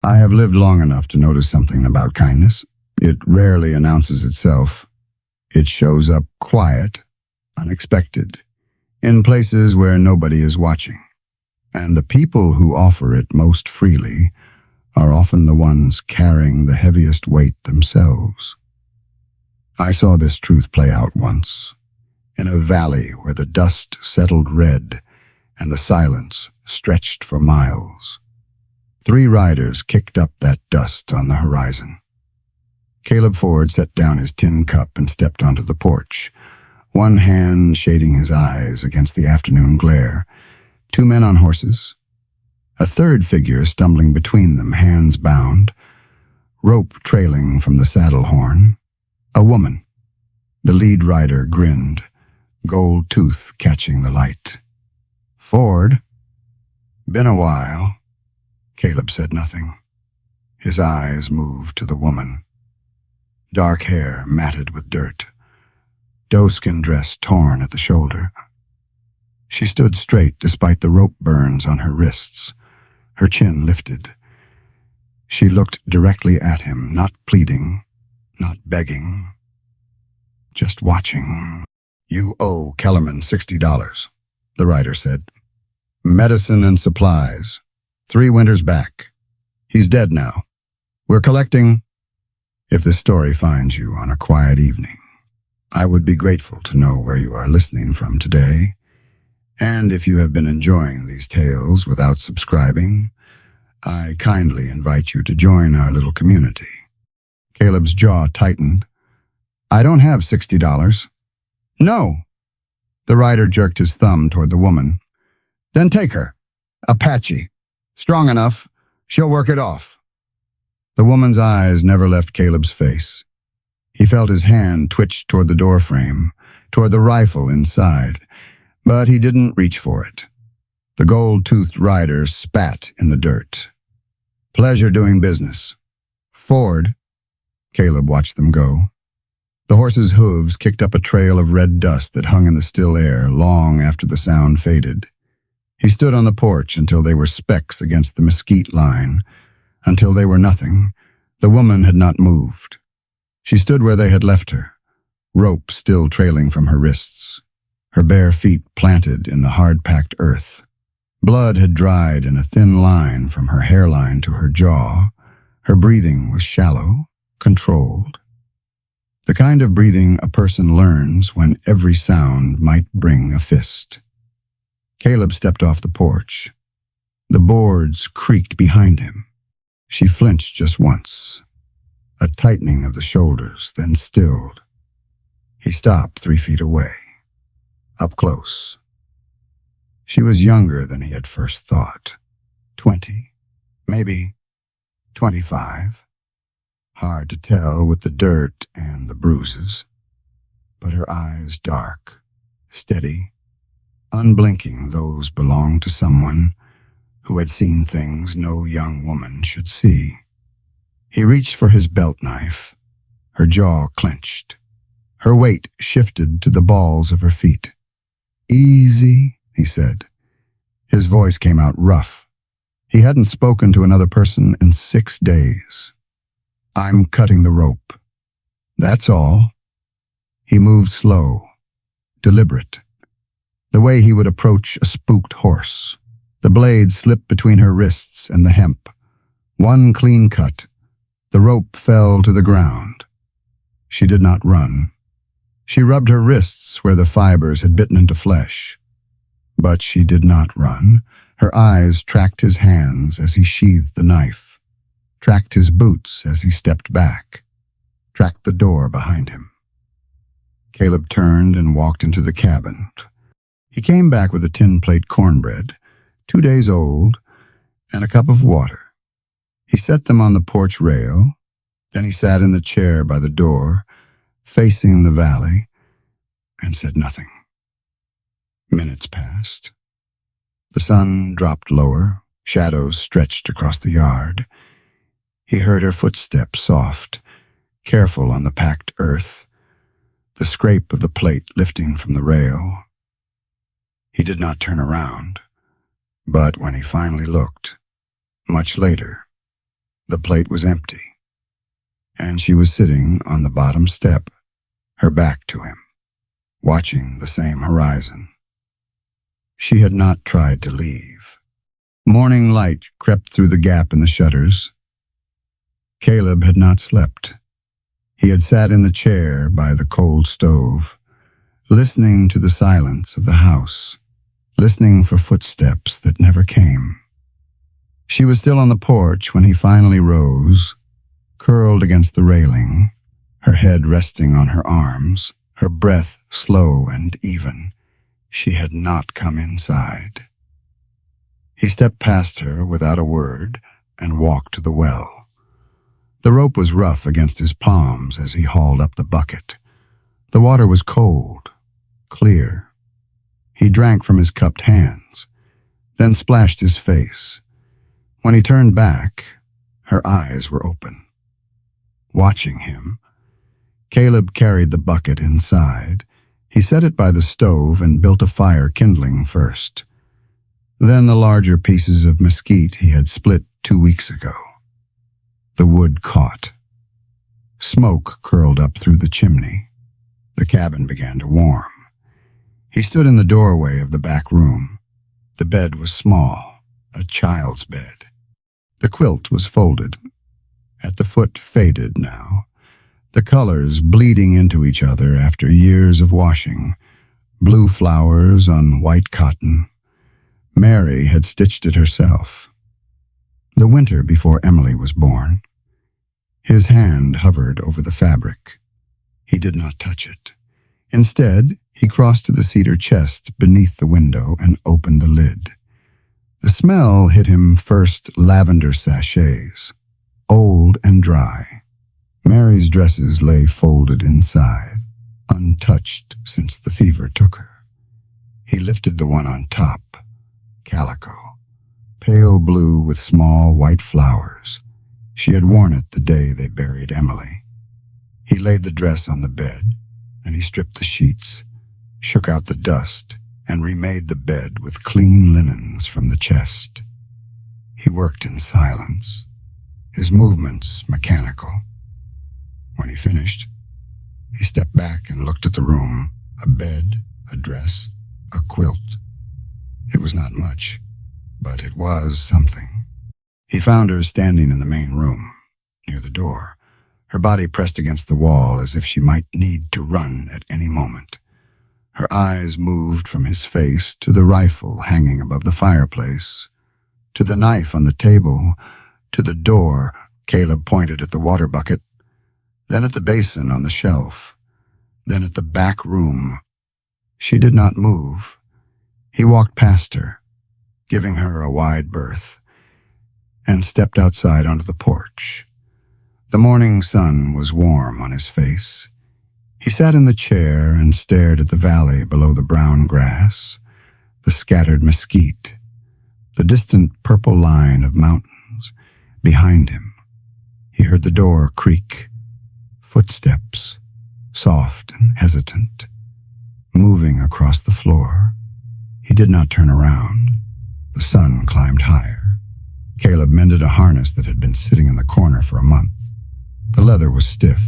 I have lived long enough to notice something about kindness. It rarely announces itself. It shows up quiet, unexpected, in places where nobody is watching. And the people who offer it most freely are often the ones carrying the heaviest weight themselves. I saw this truth play out once, in a valley where the dust settled red and the silence stretched for miles. 3 riders kicked up that dust on the horizon. Caleb Ford set down his tin cup and stepped onto the porch, one hand shading his eyes against the afternoon glare. 2 men on horses, a third figure stumbling between them, hands bound, rope trailing from the saddle horn. A woman. The lead rider grinned, gold tooth catching the light. "Ford?" "Been a while." Caleb said nothing. His eyes moved to the woman. Dark hair matted with dirt, doeskin dress torn at the shoulder. She stood straight despite the rope burns on her wrists, her chin lifted. She looked directly at him, not pleading, not begging, just watching. "You owe Kellerman $60, the rider said. "Medicine and supplies. 3 winters back. He's dead now. We're collecting." If this story finds you on a quiet evening, I would be grateful to know where you are listening from today. And if you have been enjoying these tales without subscribing, I kindly invite you to join our little community. Caleb's jaw tightened. "I don't have $60. "No." The rider jerked his thumb toward the woman. "Then take her. Apache. Strong enough. She'll work it off." The woman's eyes never left Caleb's face. He felt his hand twitch toward the doorframe, toward the rifle inside, but he didn't reach for it. The gold-toothed rider spat in the dirt. "Pleasure doing business." "Ford." Caleb watched them go. The horse's hooves kicked up a trail of red dust that hung in the still air long after the sound faded. He stood on the porch until they were specks against the mesquite line, until they were nothing. The woman had not moved. She stood where they had left her, rope still trailing from her wrists, her bare feet planted in the hard-packed earth. Blood had dried in a thin line from her hairline to her jaw. Her breathing was shallow, controlled. The kind of breathing a person learns when every sound might bring a fist. Caleb stepped off the porch. The boards creaked behind him. She flinched just once, a tightening of the shoulders, then stilled. He stopped 3 feet away, up close. She was younger than he had first thought. 20, maybe 25. Hard to tell with the dirt and the bruises. But her eyes dark, steady, unblinking. Those belonged to someone who had seen things no young woman should see. He reached for his belt knife. Her jaw clenched. Her weight shifted to the balls of her feet. "Easy," he said. His voice came out rough. He hadn't spoken to another person in 6 days. "I'm cutting the rope. That's all." He moved slow, deliberate, the way he would approach a spooked horse. The blade slipped between her wrists and the hemp. One clean cut. The rope fell to the ground. She did not run. She rubbed her wrists where the fibers had bitten into flesh. But she did not run. Her eyes tracked his hands as he sheathed the knife, tracked his boots as he stepped back, tracked the door behind him. Caleb turned and walked into the cabin. He came back with a tin plate cornbread, 2 days old, and a cup of water. He set them on the porch rail. Then he sat in the chair by the door, facing the valley, and said nothing. Minutes passed. The sun dropped lower. Shadows stretched across the yard. He heard her footsteps, soft, careful on the packed earth, the scrape of the plate lifting from the rail. He did not turn around, but when he finally looked, much later, The plate was empty, and she was sitting on the bottom step, her back to him, watching the same horizon. She had not tried to leave. Morning light crept through the gap in the shutters. Caleb had not slept. He had sat in the chair by the cold stove, listening to the silence of the house, listening for footsteps that never came. She was still on the porch when he finally rose, curled against the railing, her head resting on her arms, her breath slow and even. She had not come inside. He stepped past her without a word and walked to the well. The rope was rough against his palms as he hauled up the bucket. The water was cold, clear. He drank from his cupped hands, then splashed his face. When he turned back, her eyes were open. Watching him, Caleb carried the bucket inside. He set it by the stove and built a fire kindling first. Then the larger pieces of mesquite he had split 2 weeks ago. The wood caught. Smoke curled up through the chimney. The cabin began to warm. He stood in the doorway of the back room. The bed was small, a child's bed. The quilt was folded. At the foot faded now, the colors bleeding into each other after years of washing. Blue flowers on white cotton. Mary had stitched it herself. The winter before Emily was born. His hand hovered over the fabric. He did not touch it. Instead, he crossed to the cedar chest beneath the window and opened the lid. The smell hit him first lavender sachets, old and dry. Mary's dresses lay folded inside, untouched since the fever took her. He lifted the one on top, calico, pale blue with small white flowers. She had worn it the day they buried Emily. He laid the dress on the bed, and he stripped the sheets, shook out the dust, and remade the bed with clean linens from the chest. He worked in silence, his movements mechanical. When he finished, he stepped back and looked at the room, a bed, a dress, a quilt. It was not much, but it was something. He found her standing in the main room, near the door, her body pressed against the wall as if she might need to run at any moment. Her eyes moved from his face to the rifle hanging above the fireplace, to the knife on the table, to the door. Caleb pointed at the water bucket, then at the basin on the shelf, then at the back room. She did not move. He walked past her, giving her a wide berth, and stepped outside onto the porch. The morning sun was warm on his face. He sat in the chair and stared at the valley below the brown grass, the scattered mesquite, the distant purple line of mountains behind him. He heard the door creak, footsteps, soft and hesitant, moving across the floor. He did not turn around. The sun climbed higher. Caleb mended a harness that had been sitting in the corner for a month. The leather was stiff,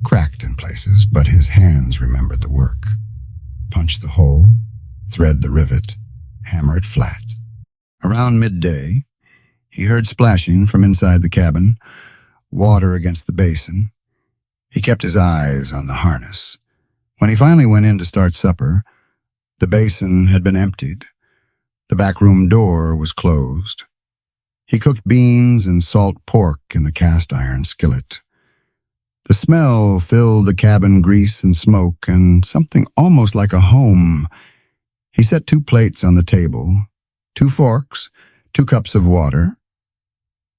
cracked in places, but his hands remembered the work. Punch the hole, thread the rivet, hammer it flat. Around midday, he heard splashing from inside the cabin, water against the basin. He kept his eyes on the harness. When he finally went in to start supper, the basin had been emptied. The back room door was closed. He cooked beans and salt pork in the cast iron skillet. The smell filled the cabin, grease and smoke, and something almost like a home. He set 2 plates on the table, 2 forks, 2 cups of water.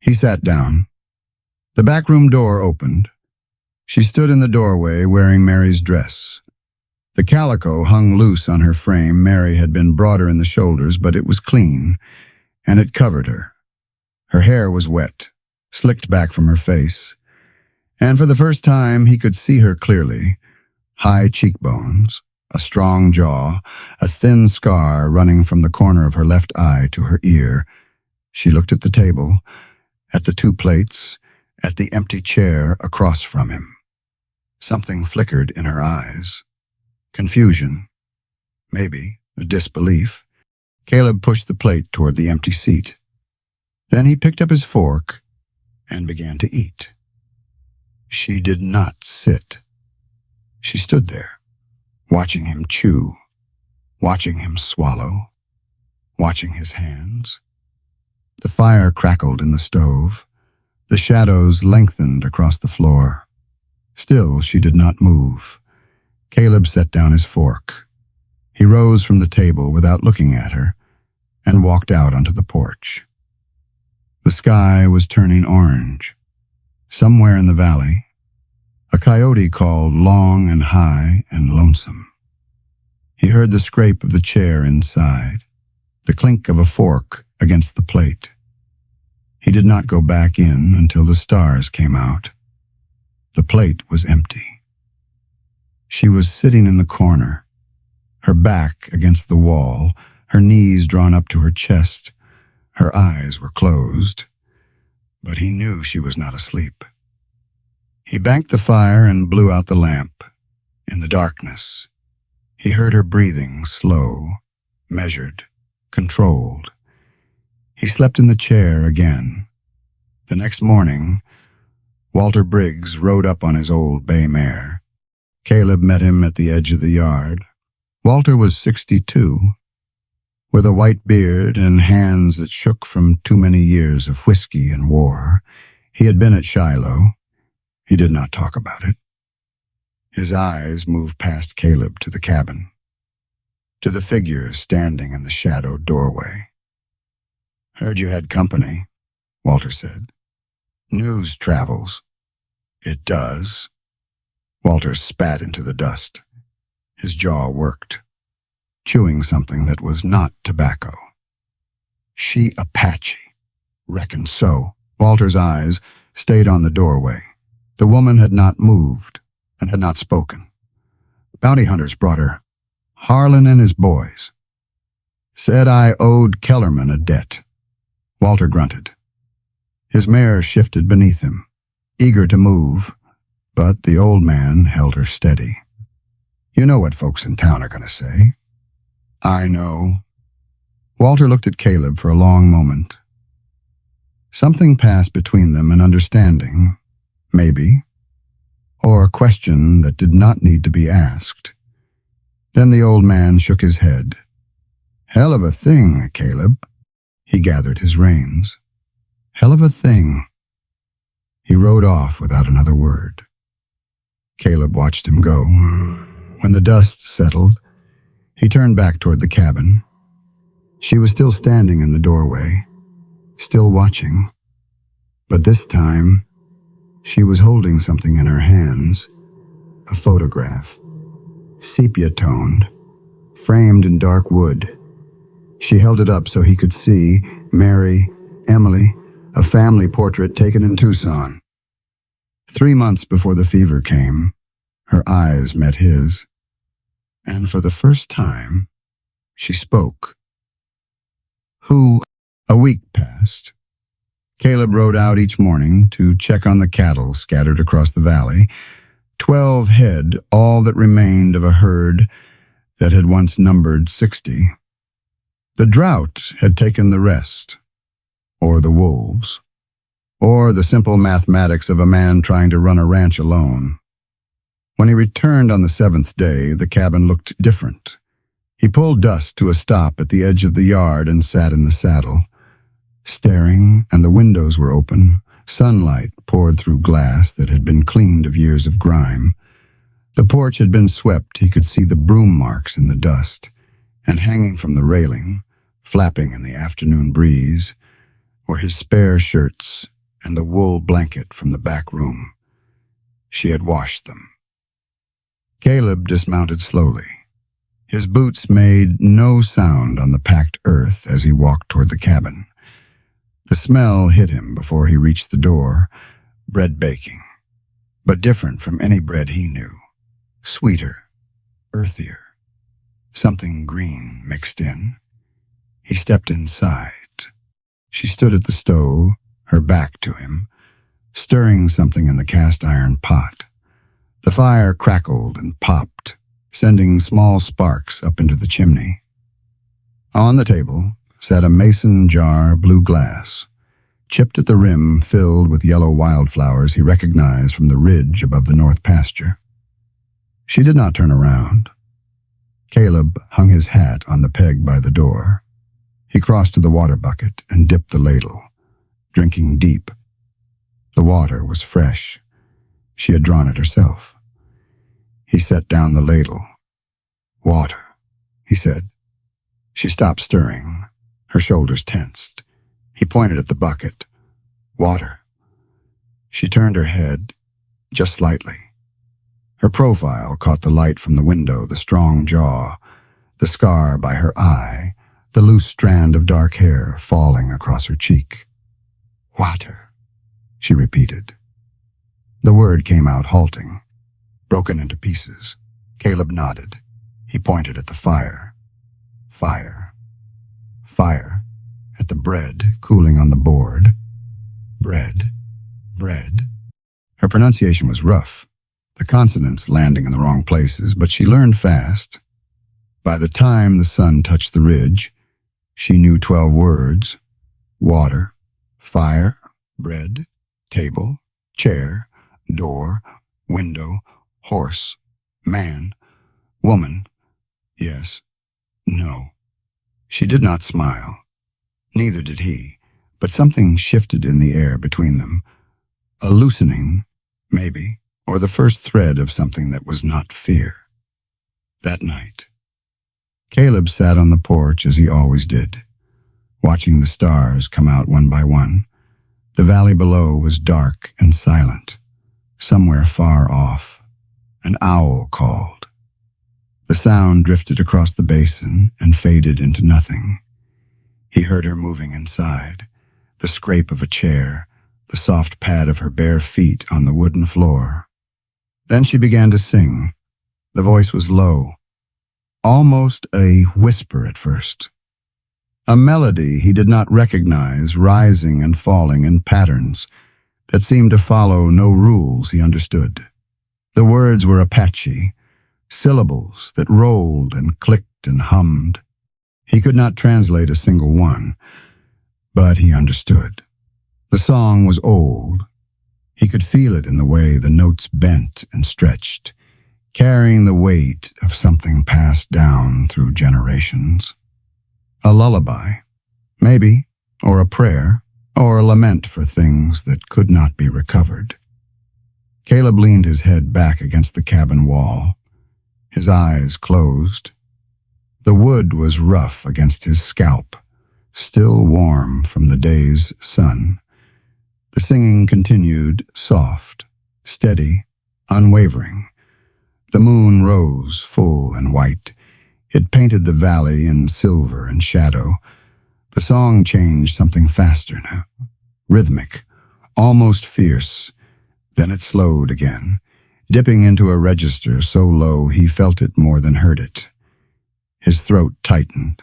He sat down. The back room door opened. She stood in the doorway wearing Mary's dress. The calico hung loose on her frame. Mary had been broader in the shoulders, but it was clean, and it covered her. Her hair was wet, slicked back from her face, and for the first time he could see her clearly. High cheekbones, a strong jaw, a thin scar running from the corner of her left eye to her ear. She looked at the table, at the two plates, at the empty chair across from him. Something flickered in her eyes. Confusion, maybe disbelief. Caleb pushed the plate toward the empty seat. Then he picked up his fork and began to eat. She did not sit. She stood there, watching him chew, watching him swallow, watching his hands. The fire crackled in the stove. The shadows lengthened across the floor. Still, she did not move. Caleb set down his fork. He rose from the table without looking at her and walked out onto the porch. The sky was turning orange. Somewhere in the valley, a coyote called long and high and lonesome. He heard the scrape of the chair inside, the clink of a fork against the plate. He did not go back in until the stars came out. The plate was empty. She was sitting in the corner, her back against the wall, her knees drawn up to her chest. Her eyes were closed, but he knew she was not asleep. He banked the fire and blew out the lamp. In the darkness, he heard her breathing, slow, measured, controlled. He slept in the chair again. The next morning, Walter Briggs rode up on his old bay mare. Caleb met him at the edge of the yard. Walter was 62, with a white beard and hands that shook from too many years of whiskey and war. He had been at Shiloh. He did not talk about it. His eyes moved past Caleb to the cabin, to the figure standing in the shadowed doorway. "Heard you had company," Walter said. "News travels." "It does." Walter spat into the dust. His jaw worked, chewing something that was not tobacco. "She Apache. Reckon so." Walter's eyes stayed on the doorway. The woman had not moved and had not spoken. "Bounty hunters brought her. Harlan and his boys. Said I owed Kellerman a debt." Walter grunted. His mare shifted beneath him, eager to move, but the old man held her steady. "You know what folks in town are going to say." "I know." Walter looked at Caleb for a long moment. Something passed between them, an understanding, maybe, or a question that did not need to be asked. Then the old man shook his head. "Hell of a thing, Caleb." He gathered his reins. "Hell of a thing." He rode off without another word. Caleb watched him go. When the dust settled, he turned back toward the cabin. She was still standing in the doorway, still watching. But this time, she was holding something in her hands, a photograph, sepia-toned, framed in dark wood. She held it up so he could see Mary, Emily, a family portrait taken in Tucson. 3 months before the fever came, her eyes met his, and for the first time, she spoke. "Who?" A week passed. Caleb rode out each morning to check on the cattle scattered across the valley. 12 head, all that remained of a herd that had once numbered 60. The drought had taken the rest, or the wolves, or the simple mathematics of a man trying to run a ranch alone. When he returned on the 7th day, the cabin looked different. He pulled dust to a stop at the edge of the yard and sat in the saddle, staring, and the windows were open. Sunlight poured through glass that had been cleaned of years of grime. The porch had been swept. He could see the broom marks in the dust, and hanging from the railing, flapping in the afternoon breeze, were his spare shirts and the wool blanket from the back room. She had washed them. Caleb dismounted slowly. His boots made no sound on the packed earth as he walked toward the cabin. The smell hit him before he reached the door, bread baking, but different from any bread he knew. Sweeter, earthier, something green mixed in. He stepped inside. She stood at the stove, her back to him, stirring something in the cast-iron pot. The fire crackled and popped, sending small sparks up into the chimney. On the table sat a mason jar of blue glass, chipped at the rim, filled with yellow wildflowers he recognized from the ridge above the north pasture. She did not turn around. Caleb hung his hat on the peg by the door. He crossed to the water bucket and dipped the ladle, drinking deep. The water was fresh. She had drawn it herself. He set down the ladle. "Water," he said. She stopped stirring. Her shoulders tensed. He pointed at the bucket. "Water." She turned her head, just slightly. Her profile caught the light from the window, the strong jaw, the scar by her eye, the loose strand of dark hair falling across her cheek. "Water," she repeated. The word came out halting, broken into pieces. Caleb nodded. He pointed at the fire. Fire. Fire. At the bread cooling on the board. Bread. Bread. Her pronunciation was rough, the consonants landing in the wrong places, but she learned fast. By the time the sun touched the ridge, she knew 12 words: water, fire, bread, table, chair, door, window, horse, man, woman, yes, no. She did not smile. Neither did he, but something shifted in the air between them. A loosening, maybe, or the first thread of something that was not fear. That night, Caleb sat on the porch as he always did, watching the stars come out one by one. The valley below was dark and silent. Somewhere far off, an owl called. The sound drifted across the basin and faded into nothing. He heard her moving inside, the scrape of a chair, the soft pad of her bare feet on the wooden floor. Then she began to sing. The voice was low, almost a whisper at first. A melody he did not recognize, rising and falling in patterns that seemed to follow no rules he understood. The words were Apache, syllables that rolled and clicked and hummed. He could not translate a single one, but he understood. The song was old. He could feel it in the way the notes bent and stretched, carrying the weight of something passed down through generations. A lullaby, maybe, or a prayer, or a lament for things that could not be recovered. Caleb leaned his head back against the cabin wall, his eyes closed. The wood was rough against his scalp, still warm from the day's sun. The singing continued, soft, steady, unwavering. The moon rose, full and white. It painted the valley in silver and shadow. The song changed something faster now, rhythmic, almost fierce. Then it slowed again, dipping into a register so low he felt it more than heard it. His throat tightened.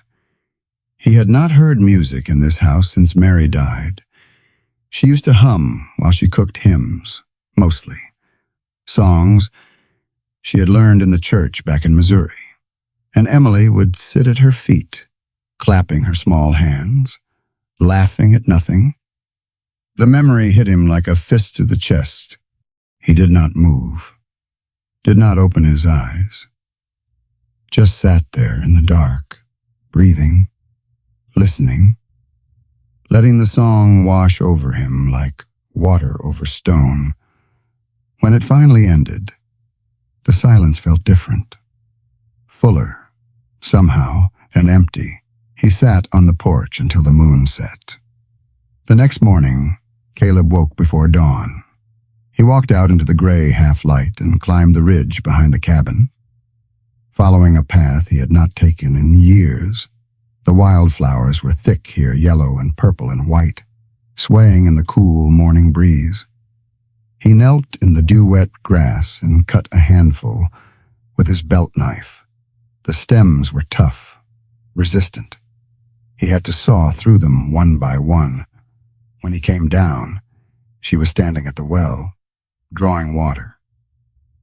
He had not heard music in this house since Mary died. She used to hum while she cooked hymns, mostly. Songs she had learned in the church back in Missouri. And Emily would sit at her feet, clapping her small hands, laughing at nothing. The memory hit him like a fist to the chest. He did not move, did not open his eyes, just sat there in the dark, breathing, listening, letting the song wash over him like water over stone. When it finally ended, the silence felt different, fuller, somehow, and empty. He sat on the porch until the moon set. The next morning, Caleb woke before dawn. He walked out into the gray half-light and climbed the ridge behind the cabin. Following a path he had not taken in years, the wildflowers were thick here, yellow and purple and white, swaying in the cool morning breeze. He knelt in the dew-wet grass and cut a handful with his belt knife. The stems were tough, resistant. He had to saw through them one by one. When he came down, she was standing at the well, drawing water.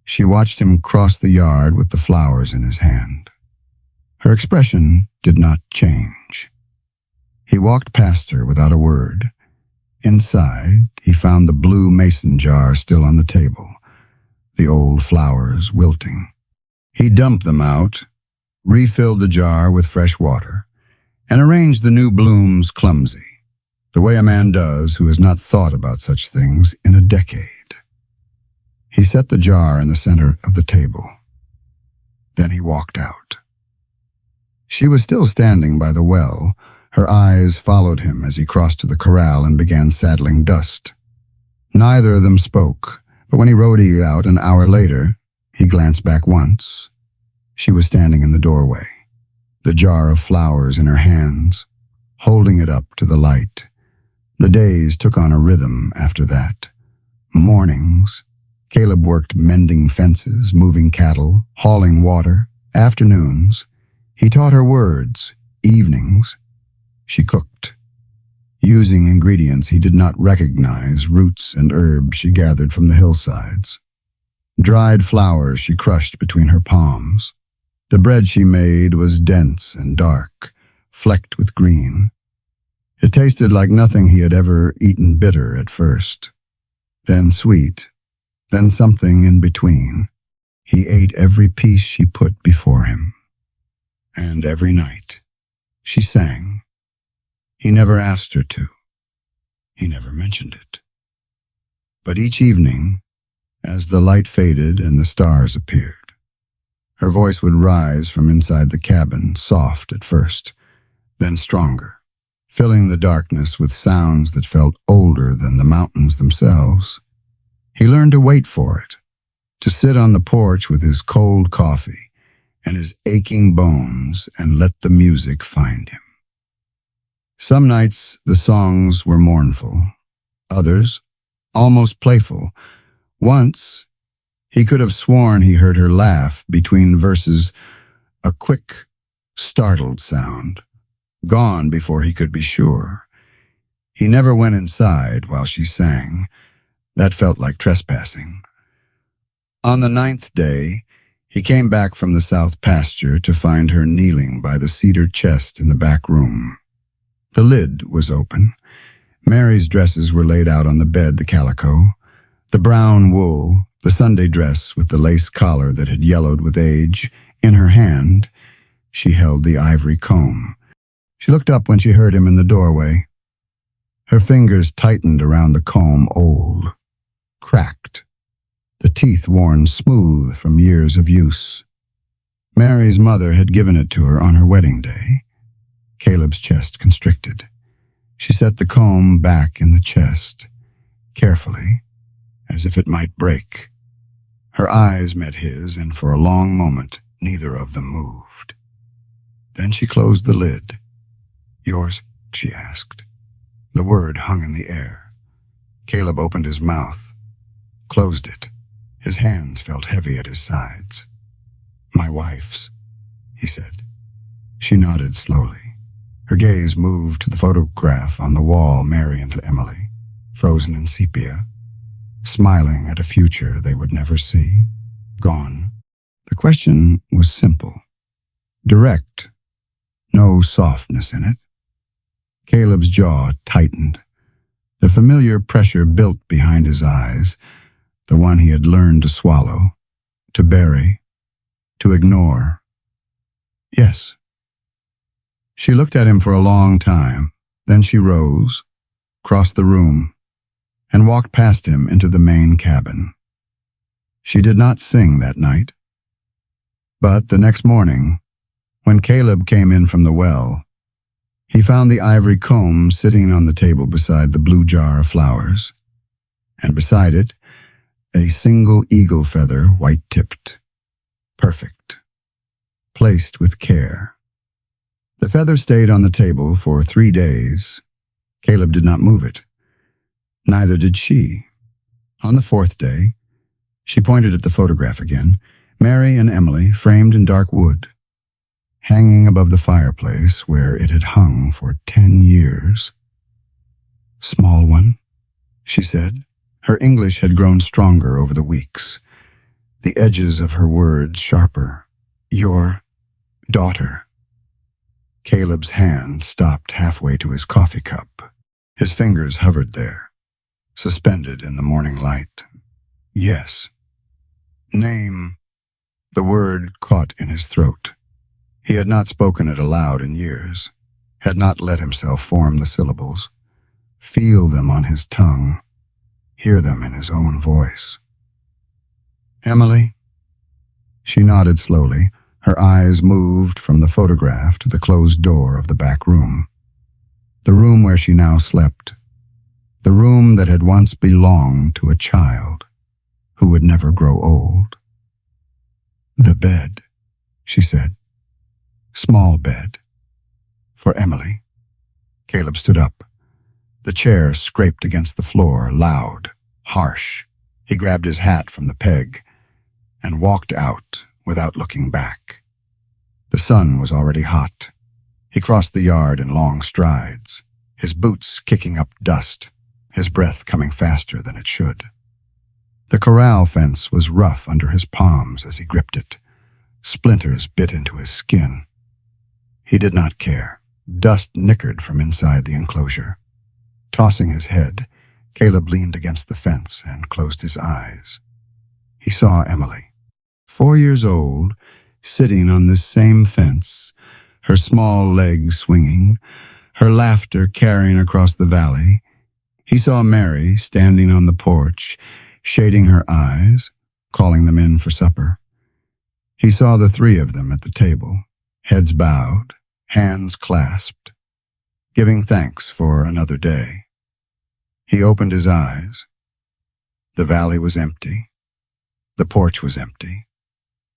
She watched him cross the yard with the flowers in his hand. Her expression did not change. He walked past her without a word. Inside, he found the blue mason jar still on the table, the old flowers wilting. He dumped them out, refilled the jar with fresh water, and arranged the new blooms clumsy, the way a man does who has not thought about such things in a decade. He set the jar in the center of the table. Then he walked out. She was still standing by the well. Her eyes followed him as he crossed to the corral and began saddling dust. Neither of them spoke, but when he rode out an hour later, he glanced back once. She was standing in the doorway, the jar of flowers in her hands, holding it up to the light. The days took on a rhythm after that. Mornings, Caleb worked mending fences, moving cattle, hauling water. Afternoons, he taught her words. Evenings, she cooked, using ingredients he did not recognize, roots and herbs she gathered from the hillsides. Dried flowers she crushed between her palms. The bread she made was dense and dark, flecked with green. It tasted like nothing he had ever eaten, bitter at first, then sweet, then something in between. He ate every piece she put before him. And every night, she sang. He never asked her to. He never mentioned it. But each evening, as the light faded and the stars appeared, her voice would rise from inside the cabin, soft at first, then stronger, filling the darkness with sounds that felt older than the mountains themselves. He learned to wait for it, to sit on the porch with his cold coffee and his aching bones and let the music find him. Some nights the songs were mournful, others almost playful. Once he could have sworn he heard her laugh between verses, a quick, startled sound, gone before he could be sure. He never went inside while she sang. That felt like trespassing. On the 9th day, he came back from the south pasture to find her kneeling by the cedar chest in the back room. The lid was open. Mary's dresses were laid out on the bed, the calico, the brown wool, the Sunday dress with the lace collar that had yellowed with age. In her hand, she held the ivory comb. She looked up when she heard him in the doorway. Her fingers tightened around the comb, old, cracked, the teeth worn smooth from years of use. Mary's mother had given it to her on her wedding day. Caleb's chest constricted. She set the comb back in the chest, carefully, as if it might break. Her eyes met his, and for a long moment, neither of them moved. Then she closed the lid. "Yours?" she asked. The word hung in the air. Caleb opened his mouth, closed it. His hands felt heavy at his sides. "My wife's," he said. She nodded slowly. Her gaze moved to the photograph on the wall, Mary and Emily, frozen in sepia, smiling at a future they would never see, gone. The question was simple, direct, no softness in it. Caleb's jaw tightened. The familiar pressure built behind his eyes, the one he had learned to swallow, to bury, to ignore. "Yes." She looked at him for a long time. Then she rose, crossed the room, and walked past him into the main cabin. She did not sing that night. But the next morning, when Caleb came in from the well, he found the ivory comb sitting on the table beside the blue jar of flowers, and beside it, a single eagle feather, white-tipped, perfect, placed with care. The feather stayed on the table for 3 days. Caleb did not move it. Neither did she. On the 4th day, she pointed at the photograph again, Mary and Emily, framed in dark wood, hanging above the fireplace where it had hung for 10 years. Small one, she said. Her English had grown stronger over the weeks, the edges of her words sharper. Your daughter. Caleb's hand stopped halfway to his coffee cup. His fingers hovered there, suspended in the morning light. Yes. Name. The word caught in his throat. He had not spoken it aloud in years, had not let himself form the syllables, feel them on his tongue, hear them in his own voice. Emily? She nodded slowly. Her eyes moved from the photograph to the closed door of the back room. The room where she now slept. The room that had once belonged to a child who would never grow old. The bed, she said. Small bed. For Emily. Caleb stood up. The chair scraped against the floor, loud, harsh. He grabbed his hat from the peg and walked out without looking back. The sun was already hot. He crossed the yard in long strides, his boots kicking up dust, his breath coming faster than it should. The corral fence was rough under his palms as he gripped it. Splinters bit into his skin. He did not care. Dust nickered from inside the enclosure. Tossing his head, Caleb leaned against the fence and closed his eyes. He saw Emily, 4 years old, sitting on this same fence, her small legs swinging, her laughter carrying across the valley. He saw Mary standing on the porch, shading her eyes, calling them in for supper. He saw the three of them at the table, heads bowed, hands clasped, giving thanks for another day. He opened his eyes. The valley was empty. The porch was empty.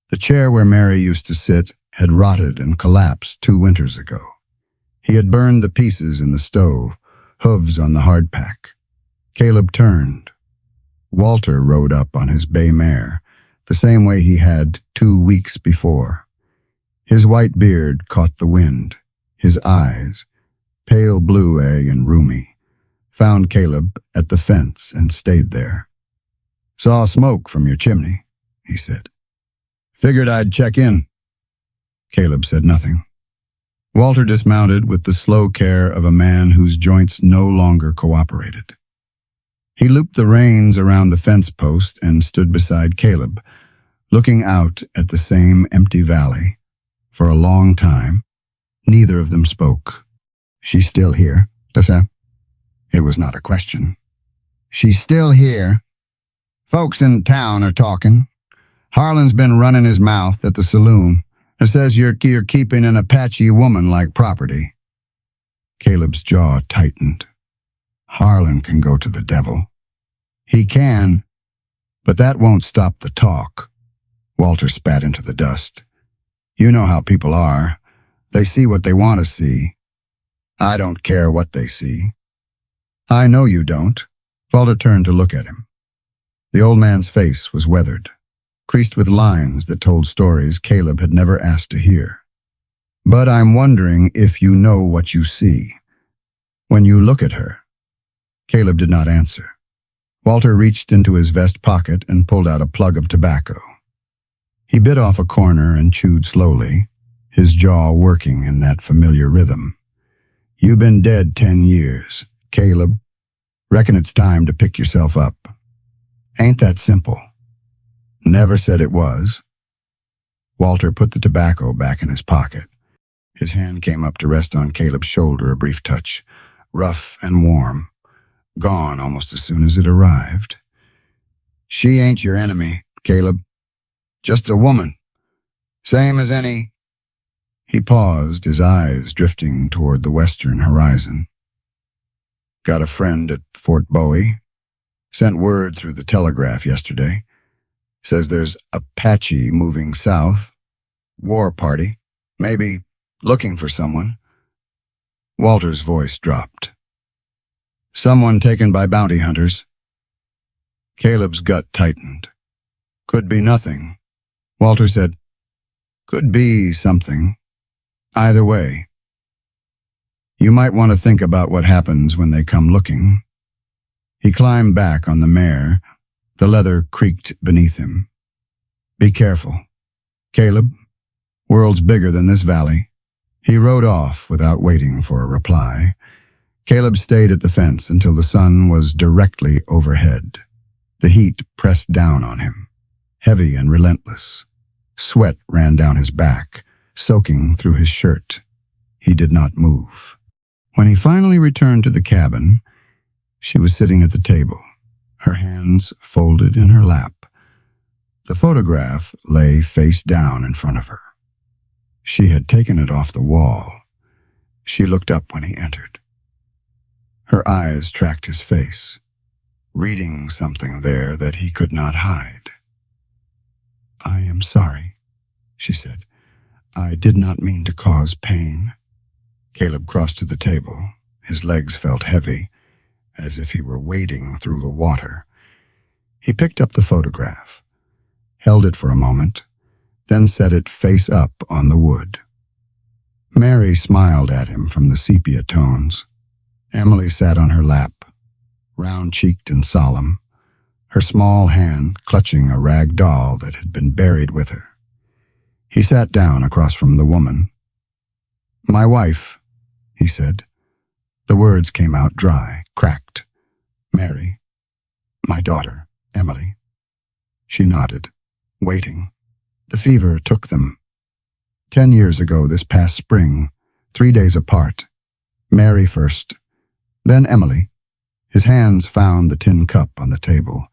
The chair where Mary used to sit had rotted and collapsed 2 winters ago. He had burned the pieces in the stove, hooves on the hardpack. Caleb turned. Walter rode up on his bay mare, the same way he had 2 weeks before. His white beard caught the wind. His eyes, pale blue-egg and roomy, found Caleb at the fence and stayed there. Saw smoke from your chimney, he said. Figured I'd check in. Caleb said nothing. Walter dismounted with the slow care of a man whose joints no longer cooperated. He looped the reins around the fence post and stood beside Caleb, looking out at the same empty valley. For a long time, neither of them spoke. She's still here, Tessa? It was not a question. She's still here. Folks in town are talking. Harlan's been running his mouth at the saloon and says you're keeping an Apache woman like property. Caleb's jaw tightened. Harlan can go to the devil. He can, but that won't stop the talk. Walter spat into the dust. You know how people are. They see what they want to see. I don't care what they see. I know you don't. Walter turned to look at him. The old man's face was weathered, creased with lines that told stories Caleb had never asked to hear. But I'm wondering if you know what you see when you look at her. Caleb did not answer. Walter reached into his vest pocket and pulled out a plug of tobacco. He bit off a corner and chewed slowly, his jaw working in that familiar rhythm. You've been dead 10 years, Caleb. Reckon it's time to pick yourself up. Ain't that simple? Never said it was. Walter put the tobacco back in his pocket. His hand came up to rest on Caleb's shoulder a brief touch, rough and warm, gone almost as soon as it arrived. She ain't your enemy, Caleb. Just a woman. Same as any. He paused, his eyes drifting toward the western horizon. Got a friend at Fort Bowie. Sent word through the telegraph yesterday. Says there's Apache moving south. War party. Maybe looking for someone. Walter's voice dropped. Someone taken by bounty hunters. Caleb's gut tightened. Could be nothing. Walter said, could be something. Either way. You might want to think about what happens when they come looking. He climbed back on the mare. The leather creaked beneath him. Be careful. Caleb, world's bigger than this valley. He rode off without waiting for a reply. Caleb stayed at the fence until the sun was directly overhead. The heat pressed down on him, heavy and relentless. Sweat ran down his back, soaking through his shirt. He did not move. When he finally returned to the cabin, she was sitting at the table, her hands folded in her lap. The photograph lay face down in front of her. She had taken it off the wall. She looked up when he entered. Her eyes tracked his face, reading something there that he could not hide. I am sorry, she said. I did not mean to cause pain. Caleb crossed to the table. His legs felt heavy, as if he were wading through the water. He picked up the photograph, held it for a moment, then set it face up on the wood. Mary smiled at him from the sepia tones. Emily sat on her lap, round-cheeked and solemn, her small hand clutching a rag doll that had been buried with her. He sat down across from the woman. My wife, he said. The words came out dry, cracked. Mary. My daughter, Emily. She nodded, waiting. The fever took them. 10 years ago this past spring, 3 days apart. Mary first, then Emily. His hands found the tin cup on the table.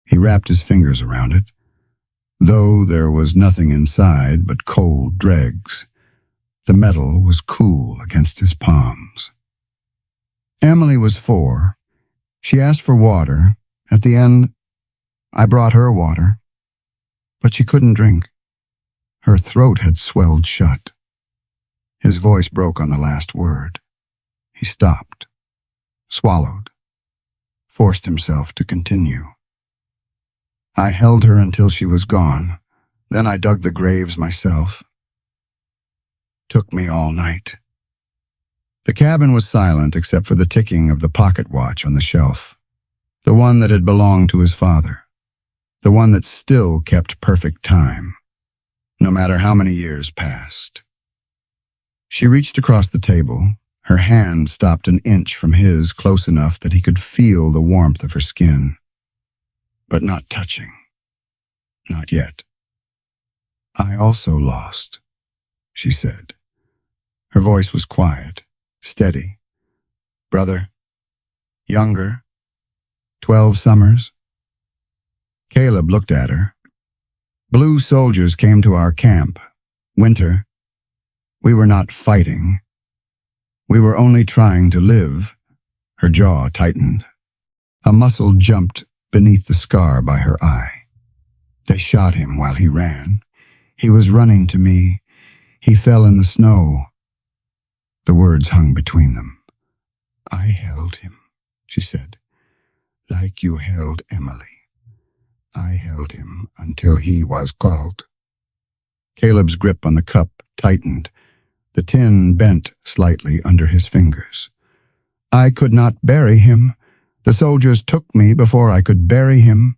He wrapped his fingers around it. Though there was nothing inside but cold dregs, the metal was cool against his palms. Emily was 4. She asked for water. At the end, I brought her water, but she couldn't drink. Her throat had swelled shut. His voice broke on the last word. He stopped, swallowed, forced himself to continue. I held her until she was gone. Then I dug the graves myself. Took me all night. The cabin was silent except for the ticking of the pocket watch on the shelf, the one that had belonged to his father, the one that still kept perfect time, no matter how many years passed. She reached across the table. Her hand stopped an inch from his, close enough that he could feel the warmth of her skin. But not touching. Not yet. I also lost, she said. Her voice was quiet, steady. Brother, younger, 12 summers. Caleb looked at her. Blue soldiers came to our camp. Winter. We were not fighting. We were only trying to live. Her jaw tightened. A muscle jumped beneath the scar by her eye. They shot him while he ran. He was running to me. He fell in the snow. The words hung between them. I held him, she said, like you held Emily. I held him until he was called. Caleb's grip on the cup tightened. The tin bent slightly under his fingers. I could not bury him. The soldiers took me before I could bury him.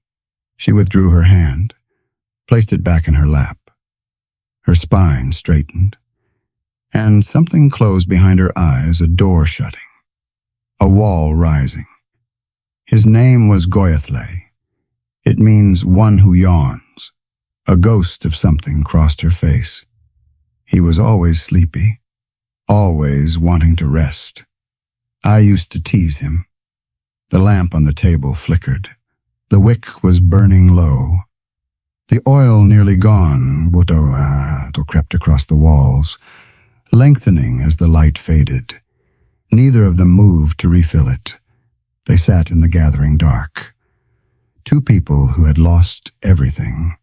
She withdrew her hand, placed it back in her lap. Her spine straightened, and something closed behind her eyes, a door shutting, a wall rising. His name was Goyathle. It means one who yawns. A ghost of something crossed her face. He was always sleepy, always wanting to rest. I used to tease him. The lamp on the table flickered. The wick was burning low. The oil nearly gone, Buto crept across the walls, lengthening as the light faded. Neither of them moved to refill it. They sat in the gathering dark. Two people who had lost everything,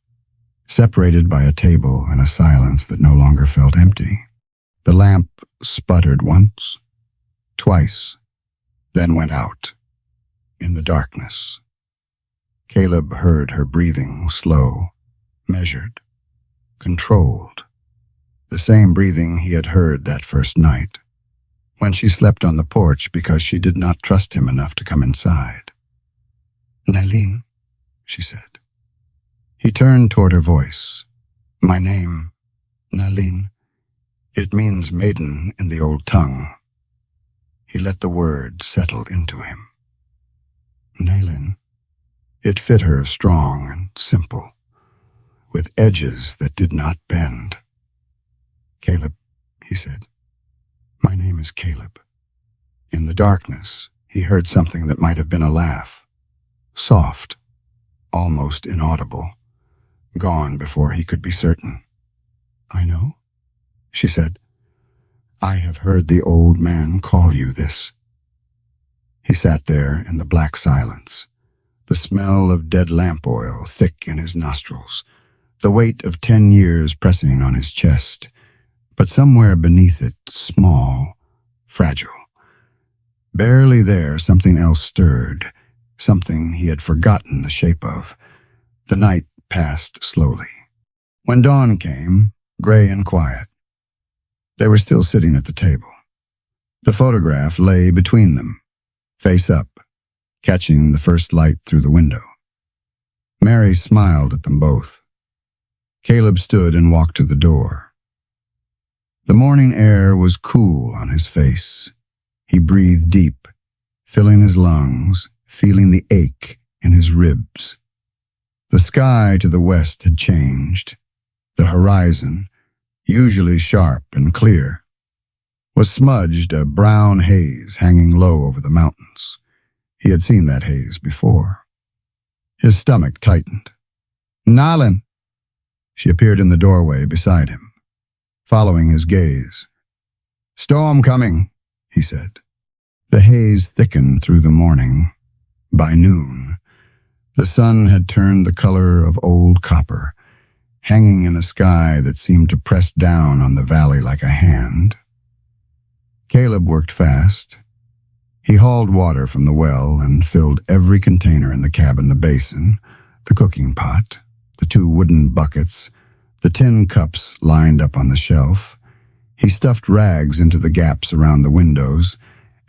separated by a table and a silence that no longer felt empty. The lamp sputtered once, twice, then went out. In the darkness, Caleb heard her breathing, slow, measured, controlled. The same breathing he had heard that first night, when she slept on the porch because she did not trust him enough to come inside. "Naline," she said. He turned toward her voice. "My name, Naline. It means maiden in the old tongue." He let the word settle into him. Naline. It fit her strong and simple, with edges that did not bend. "Caleb," he said. "My name is Caleb." In the darkness, he heard something that might have been a laugh. Soft, almost inaudible, gone before he could be certain. "I know," she said. "I have heard the old man call you this." He sat there in the black silence, the smell of dead lamp oil thick in his nostrils, the weight of 10 years pressing on his chest, but somewhere beneath it, small, fragile. Barely there, something else stirred, something he had forgotten the shape of. The night passed slowly. When dawn came, gray and quiet, they were still sitting at the table. The photograph lay between them, face up, catching the first light through the window. Mary smiled at them both. Caleb stood and walked to the door. The morning air was cool on his face. He breathed deep, filling his lungs, feeling the ache in his ribs. The sky to the west had changed. The horizon, usually sharp and clear, was smudged a brown haze hanging low over the mountains. He had seen that haze before. His stomach tightened. "Naline!" She appeared in the doorway beside him, following his gaze. "Storm coming," he said. The haze thickened through the morning. By noon, the sun had turned the color of old copper, hanging in a sky that seemed to press down on the valley like a hand. Caleb worked fast. He hauled water from the well and filled every container in the cabin, the basin, the cooking pot, the 2 wooden buckets, the tin cups lined up on the shelf. He stuffed rags into the gaps around the windows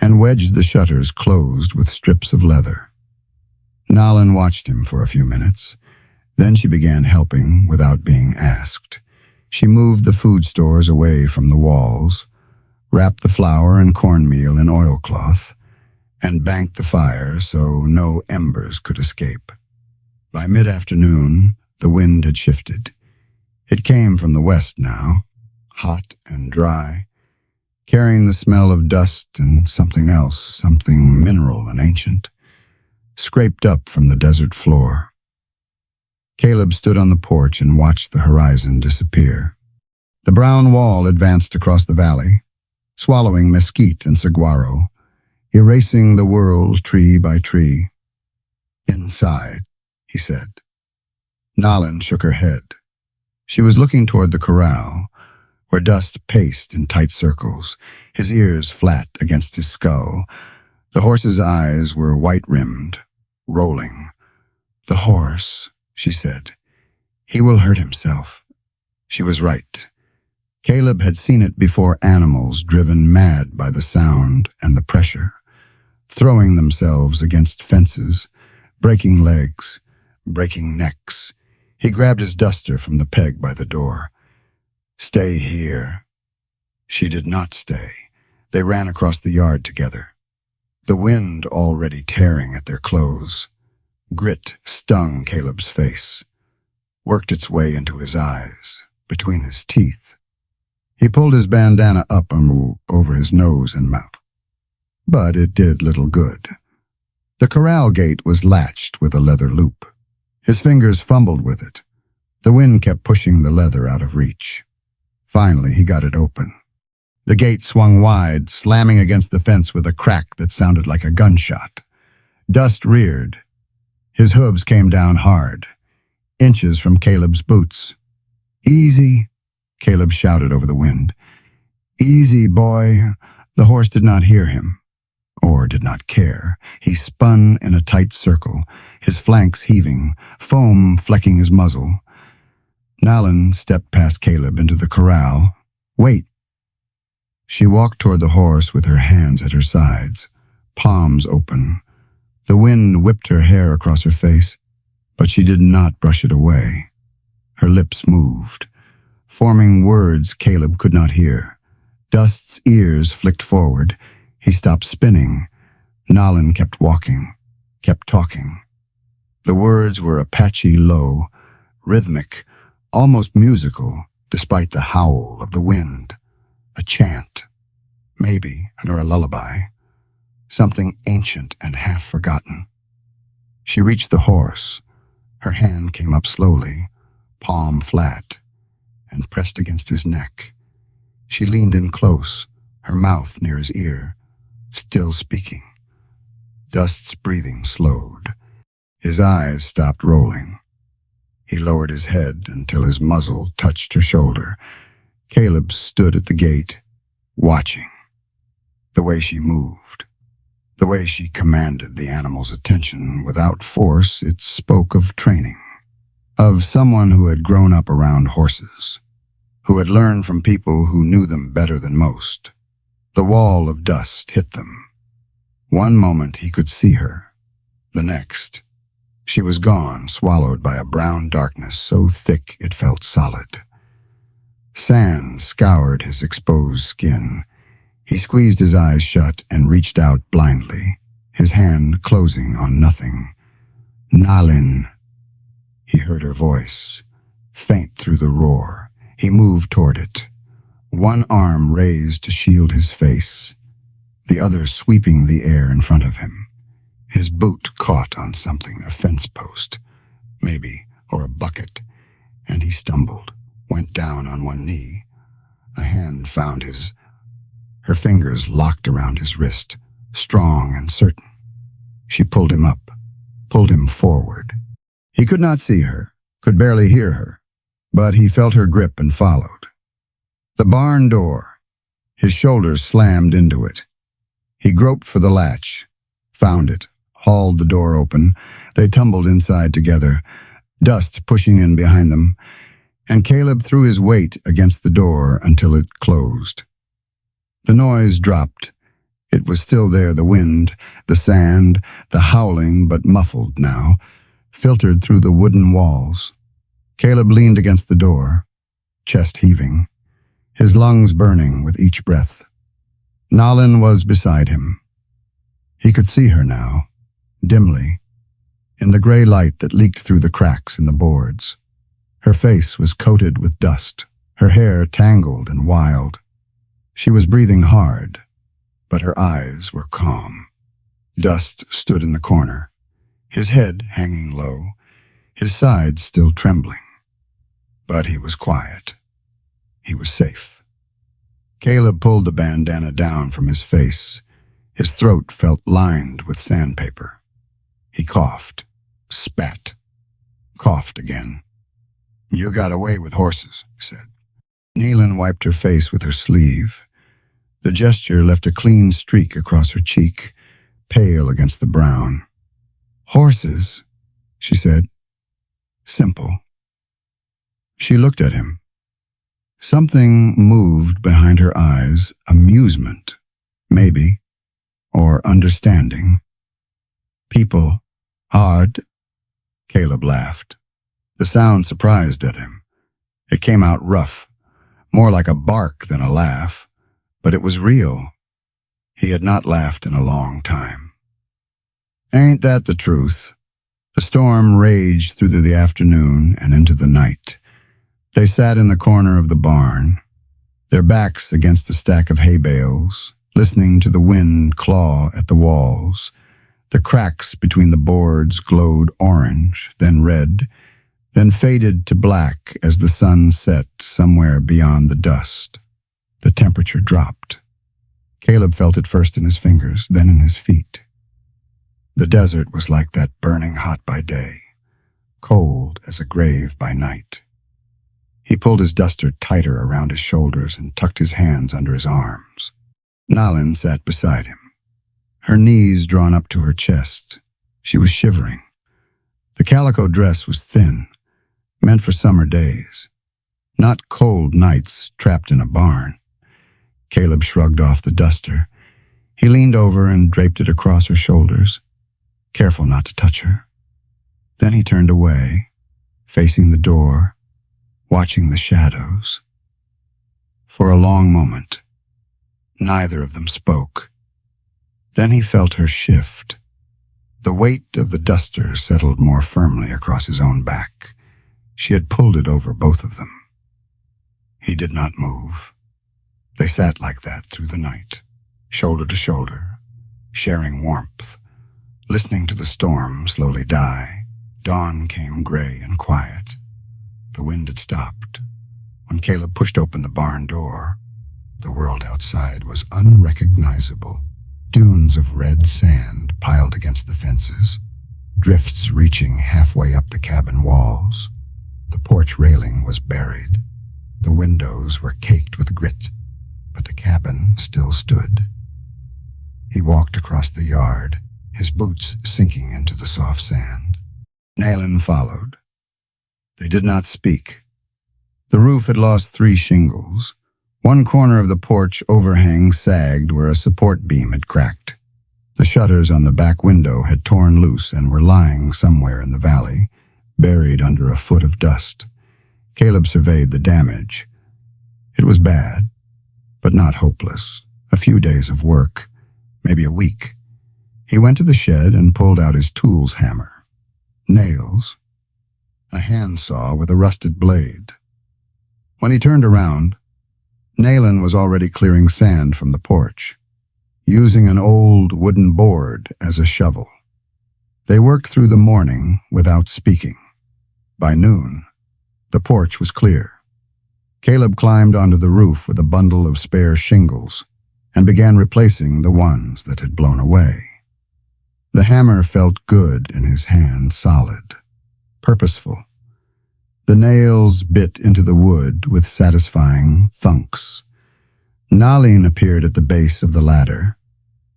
and wedged the shutters closed with strips of leather. Naline watched him for a few minutes. Then she began helping without being asked. She moved the food stores away from the walls, wrapped the flour and cornmeal in oilcloth, and banked the fire so no embers could escape. By mid-afternoon, the wind had shifted. It came from the west now, hot and dry, carrying the smell of dust and something else, something mineral and ancient, scraped up from the desert floor. Caleb stood on the porch and watched the horizon disappear. The brown wall advanced across the valley, swallowing mesquite and saguaro, erasing the world tree by tree. "Inside," he said. Naline shook her head. She was looking toward the corral, where dust paced in tight circles, his ears flat against his skull. The horse's eyes were white-rimmed, rolling. "The horse," she said. "He will hurt himself." She was right. Caleb had seen it before, animals driven mad by the sound and the pressure, throwing themselves against fences, breaking legs, breaking necks. He grabbed his duster from the peg by the door. "Stay here." She did not stay. They ran across the yard together, the wind already tearing at their clothes. Grit stung Caleb's face, worked its way into his eyes, between his teeth. He pulled his bandana up over his nose and mouth, but it did little good. The corral gate was latched with a leather loop. His fingers fumbled with it. The wind kept pushing the leather out of reach. Finally, he got it open. The gate swung wide, slamming against the fence with a crack that sounded like a gunshot. Dust reared. His hooves came down hard, inches from Caleb's boots. "Easy," Caleb shouted over the wind. "Easy, boy." The horse did not hear him, or did not care. He spun in a tight circle, his flanks heaving, foam flecking his muzzle. Naline stepped past Caleb into the corral. "Wait." She walked toward the horse with her hands at her sides, palms open. The wind whipped her hair across her face, but she did not brush it away. Her lips moved, forming words Caleb could not hear. Dust's ears flicked forward. He stopped spinning. Nalin kept walking, kept talking. The words were Apache low, rhythmic, almost musical, despite the howl of the wind. A chant, maybe, or a lullaby. Something ancient and half-forgotten. She reached the horse. Her hand came up slowly, palm flat, and pressed against his neck. She leaned in close, her mouth near his ear, still speaking. Dust's breathing slowed. His eyes stopped rolling. He lowered his head until his muzzle touched her shoulder. Caleb stood at the gate, watching. The way she moved, the way she commanded the animal's attention without force, it spoke of training, of someone who had grown up around horses, who had learned from people who knew them better than most. The wall of dust hit them. One moment he could see her. The next, she was gone, swallowed by a brown darkness so thick it felt solid. Sand scoured his exposed skin. He squeezed his eyes shut and reached out blindly, his hand closing on nothing. Nalin. He heard her voice, faint through the roar. He moved toward it, one arm raised to shield his face, the other sweeping the air in front of him. His boot caught on something, a fence post, maybe, or a bucket, and he stumbled, went down on one knee. A hand found his. Her fingers locked around his wrist, strong and certain. She pulled him up, pulled him forward. He could not see her, could barely hear her, but he felt her grip and followed. The barn door. His shoulders slammed into it. He groped for the latch, found it, hauled the door open. They tumbled inside together, dust pushing in behind them, and Caleb threw his weight against the door until it closed. The noise dropped. It was still there, the wind, the sand, the howling, but muffled now, filtered through the wooden walls. Caleb leaned against the door, chest heaving, his lungs burning with each breath. Nalin was beside him. He could see her now, dimly, in the gray light that leaked through the cracks in the boards. Her face was coated with dust, her hair tangled and wild. She was breathing hard, but her eyes were calm. Dust stood in the corner, his head hanging low, his sides still trembling. But he was quiet. He was safe. Caleb pulled the bandana down from his face. His throat felt lined with sandpaper. He coughed, spat, coughed again. "You got away with horses," he said. Nalin wiped her face with her sleeve. The gesture left a clean streak across her cheek, pale against the brown. "Horses," she said. Simple. She looked at him. Something moved behind her eyes, amusement, maybe, or understanding. "People, hard," Caleb laughed. The sound surprised at him. It came out rough, more like a bark than a laugh, but it was real. He had not laughed in a long time. "Ain't that the truth?" The storm raged through the afternoon and into the night. They sat in the corner of the barn, their backs against a stack of hay bales, listening to the wind claw at the walls. The cracks between the boards glowed orange, then red, then faded to black as the sun set somewhere beyond the dust. The temperature dropped. Caleb felt it first in his fingers, then in his feet. The desert was like that, burning hot by day, cold as a grave by night. He pulled his duster tighter around his shoulders and tucked his hands under his arms. Nalin sat beside him, her knees drawn up to her chest. She was shivering. The calico dress was thin, meant for summer days, not cold nights trapped in a barn. Caleb shrugged off the duster. He leaned over and draped it across her shoulders, careful not to touch her. Then he turned away, facing the door, watching the shadows. For a long moment, neither of them spoke. Then he felt her shift. The weight of the duster settled more firmly across his own back. She had pulled it over both of them. He did not move. They sat like that through the night, shoulder to shoulder, sharing warmth, listening to the storm slowly die. Dawn came gray and quiet. The wind had stopped. When Caleb pushed open the barn door, the world outside was unrecognizable. Dunes of red sand piled against the fences, drifts reaching halfway up the cabin walls. The porch railing was buried. The windows were caked with grit, but the cabin still stood. He walked across the yard, his boots sinking into the soft sand. Nayland followed. They did not speak. The roof had lost 3 shingles. One corner of the porch overhang sagged where a support beam had cracked. The shutters on the back window had torn loose and were lying somewhere in the valley, buried under a foot of dust. Caleb surveyed the damage. It was bad, but not hopeless. A few days of work, maybe a week. He went to the shed and pulled out his tools hammer. Nails. A handsaw with a rusted blade. When he turned around, Nayland was already clearing sand from the porch, using an old wooden board as a shovel. They worked through the morning without speaking. By noon, the porch was clear. Caleb climbed onto the roof with a bundle of spare shingles and began replacing the ones that had blown away. The hammer felt good in his hand, solid, purposeful. The nails bit into the wood with satisfying thunks. Nalin appeared at the base of the ladder.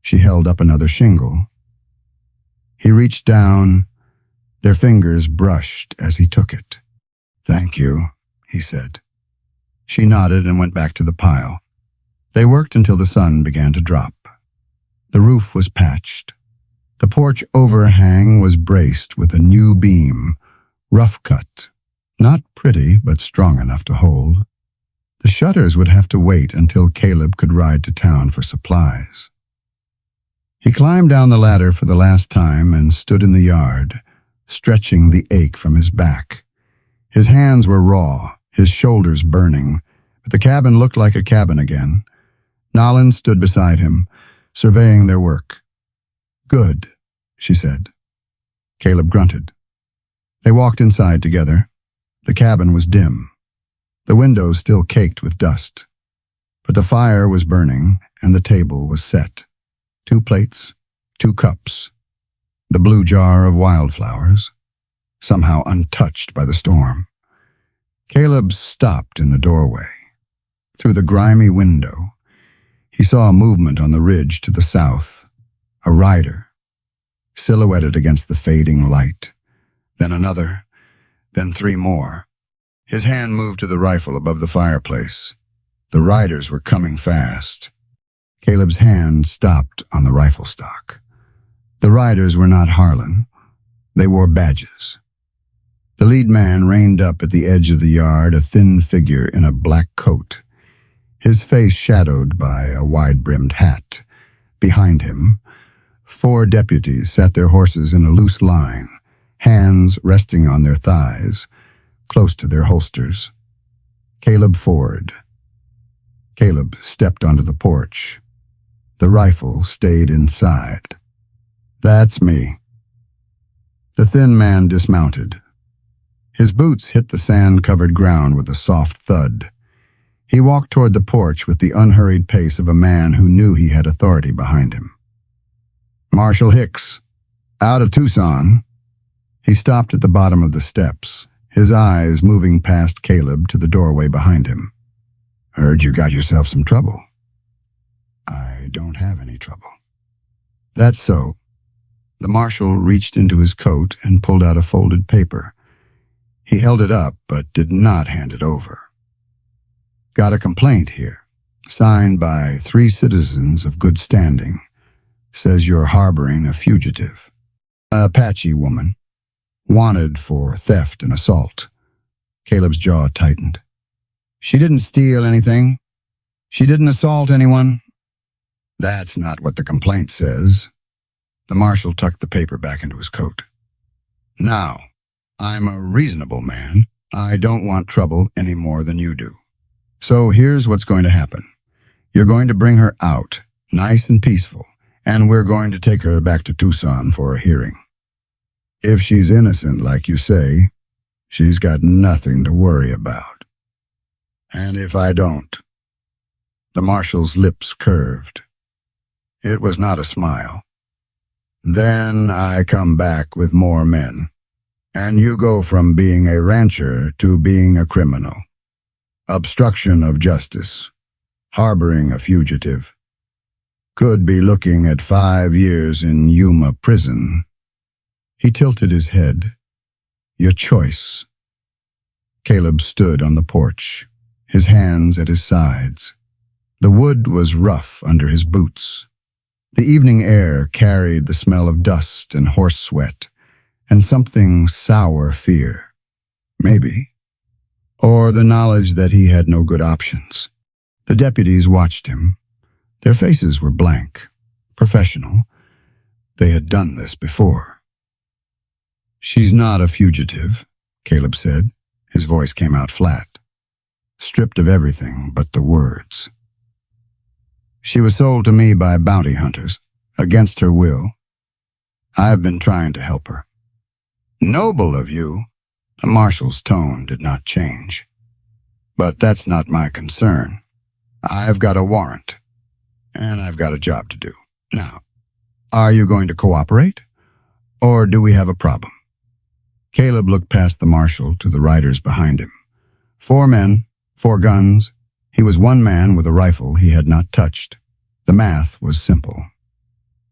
She held up another shingle. He reached down. Their fingers brushed as he took it. "Thank you," he said. She nodded and went back to the pile. They worked until the sun began to drop. The roof was patched. The porch overhang was braced with a new beam, rough cut. Not pretty, but strong enough to hold. The shutters would have to wait until Caleb could ride to town for supplies. He climbed down the ladder for the last time and stood in the yard, stretching the ache from his back. His hands were raw, his shoulders burning, but the cabin looked like a cabin again. Nalin stood beside him, surveying their work. "Good," she said. Caleb grunted. They walked inside together. The cabin was dim. The windows still caked with dust. But the fire was burning, and the table was set. 2 plates, 2 cups. The blue jar of wildflowers, somehow untouched by the storm. Caleb stopped in the doorway. Through the grimy window, he saw a movement on the ridge to the south. A rider, silhouetted against the fading light. Then another. Then 3 more. His hand moved to the rifle above the fireplace. The riders were coming fast. Caleb's hand stopped on the rifle stock. The riders were not Harlan. They wore badges. The lead man reined up at the edge of the yard, a thin figure in a black coat, his face shadowed by a wide-brimmed hat. Behind him, 4 deputies sat their horses in a loose line, hands resting on their thighs, close to their holsters. Caleb Ford. Caleb stepped onto the porch. The rifle stayed inside. "That's me." The thin man dismounted. His boots hit the sand-covered ground with a soft thud. He walked toward the porch with the unhurried pace of a man who knew he had authority behind him. "Marshal Hicks, out of Tucson." He stopped at the bottom of the steps, his eyes moving past Caleb to the doorway behind him. "Heard you got yourself some trouble." "I don't have any trouble." "That's so." The marshal reached into his coat and pulled out a folded paper. He held it up, but did not hand it over. "Got a complaint here." signed by 3 citizens of good standing, says you're harboring a fugitive. An Apache woman, wanted for theft and assault. Caleb's jaw tightened. She didn't steal anything. She didn't assault anyone. That's not what the complaint says. The marshal tucked the paper back into his coat. Now, I'm a reasonable man. I don't want trouble any more than you do. So here's what's going to happen. You're going to bring her out, nice and peaceful, and we're going to take her back to Tucson for a hearing. If she's innocent, like you say, she's got nothing to worry about. And if I don't? The marshal's lips curved. It was not a smile. Then I come back with more men, and you go from being a rancher to being a criminal. Obstruction of justice, harboring a fugitive. Could be looking at 5 years in Yuma prison. He tilted his head. Your choice. Caleb stood on the porch, his hands at his sides. The wood was rough under his boots. The evening air carried the smell of dust and horse sweat, and something sour fear. Maybe. Or the knowledge that he had no good options. The deputies watched him. Their faces were blank, professional. They had done this before. She's not a fugitive, Caleb said. His voice came out flat, stripped of everything but the words. She was sold to me by bounty hunters, against her will. I've been trying to help her. Noble of you. The marshal's tone did not change. But that's not my concern. I've got a warrant, and I've got a job to do. Now, are you going to cooperate, or do we have a problem? Caleb looked past the marshal to the riders behind him. 4 men, 4 guns. He was one man with a rifle he had not touched. The math was simple.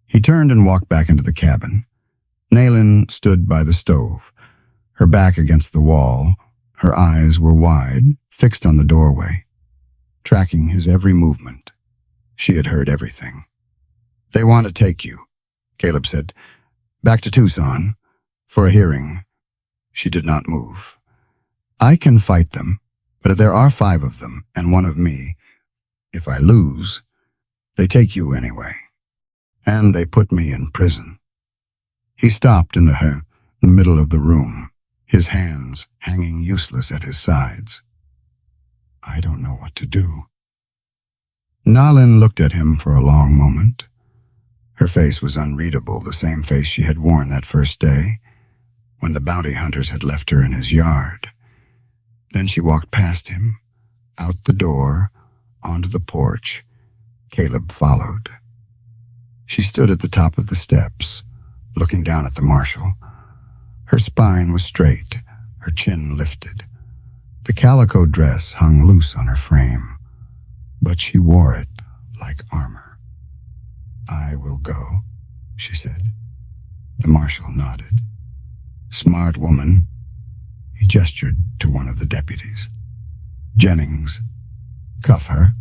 He turned and walked back into the cabin. Naylin stood by the stove, her back against the wall. Her eyes were wide, fixed on the doorway, tracking his every movement. She had heard everything. They want to take you, Caleb said, back to Tucson for a hearing. She did not move. I can fight them, but if there are 5 of them and 1 of me, if I lose, they take you anyway. And they put me in prison. He stopped in the middle of the room, his hands hanging useless at his sides. I don't know what to do. Naylin looked at him for a long moment. Her face was unreadable, the same face she had worn that first day, when the bounty hunters had left her in his yard. Then she walked past him, out the door, onto the porch. Caleb followed. She stood at the top of the steps, looking down at the marshal. Her spine was straight, her chin lifted. The calico dress hung loose on her frame, but she wore it like armor. I will go, she said. The marshal nodded. Smart woman. He gestured to one of the deputies. Jennings, cuff her.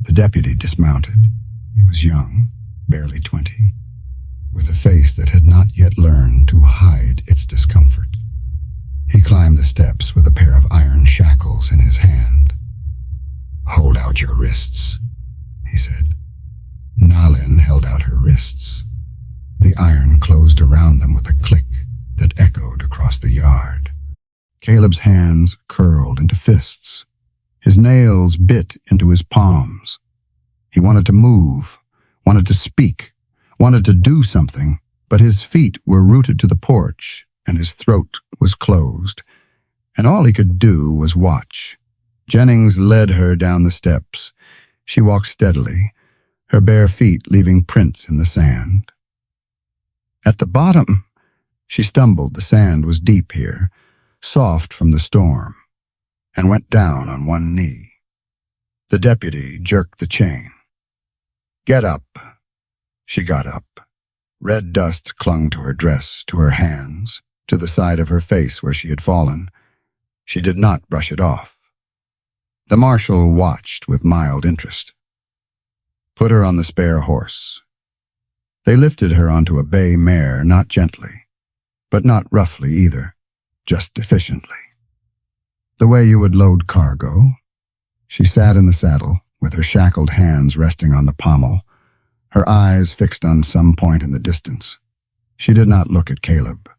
The deputy dismounted. He was young, barely 20, with a face that had not yet learned to hide its discomfort. He climbed the steps with a pair of iron shackles in his hand. Hold out your wrists, he said. Naylin held out her wrists. The iron closed around them with a click that echoed across the yard. Caleb's hands curled into fists. His nails bit into his palms. He wanted to move, wanted to speak, wanted to do something, but his feet were rooted to the porch and his throat was closed, and all he could do was watch. Jennings led her down the steps. She walked steadily, her bare feet leaving prints in the sand. At the bottom, she stumbled. The sand was deep here, soft from the storm, and went down on one knee. The deputy jerked the chain. Get up. She got up. Red dust clung to her dress, to her hands, to the side of her face where she had fallen. She did not brush it off. The marshal watched with mild interest. "Put her on the spare horse." They lifted her onto a bay mare, not gently, but not roughly either, just efficiently. The way you would load cargo. She sat in the saddle, with her shackled hands resting on the pommel, her eyes fixed on some point in the distance. She did not look at Caleb.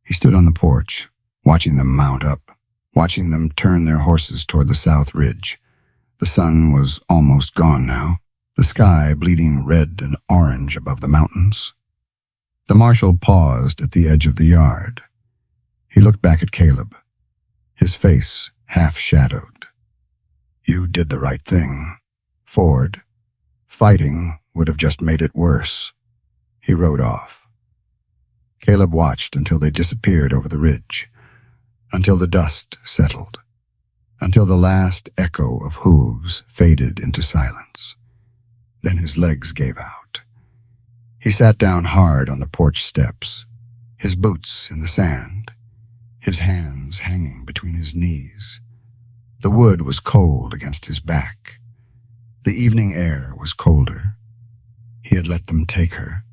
He stood on the porch, watching them mount up, watching them turn their horses toward the south ridge. The sun was almost gone now, the sky bleeding red and orange above the mountains. The marshal paused at the edge of the yard. He looked back at Caleb, his face half-shadowed. "You did the right thing, Ford. Fighting would have just made it worse." He rode off. Caleb watched until they disappeared over the ridge, until the dust settled, until the last echo of hooves faded into silence. Then his legs gave out. He sat down hard on the porch steps, his boots in the sand, his hands hanging between his knees. The wood was cold against his back. The evening air was colder. He had let them take her.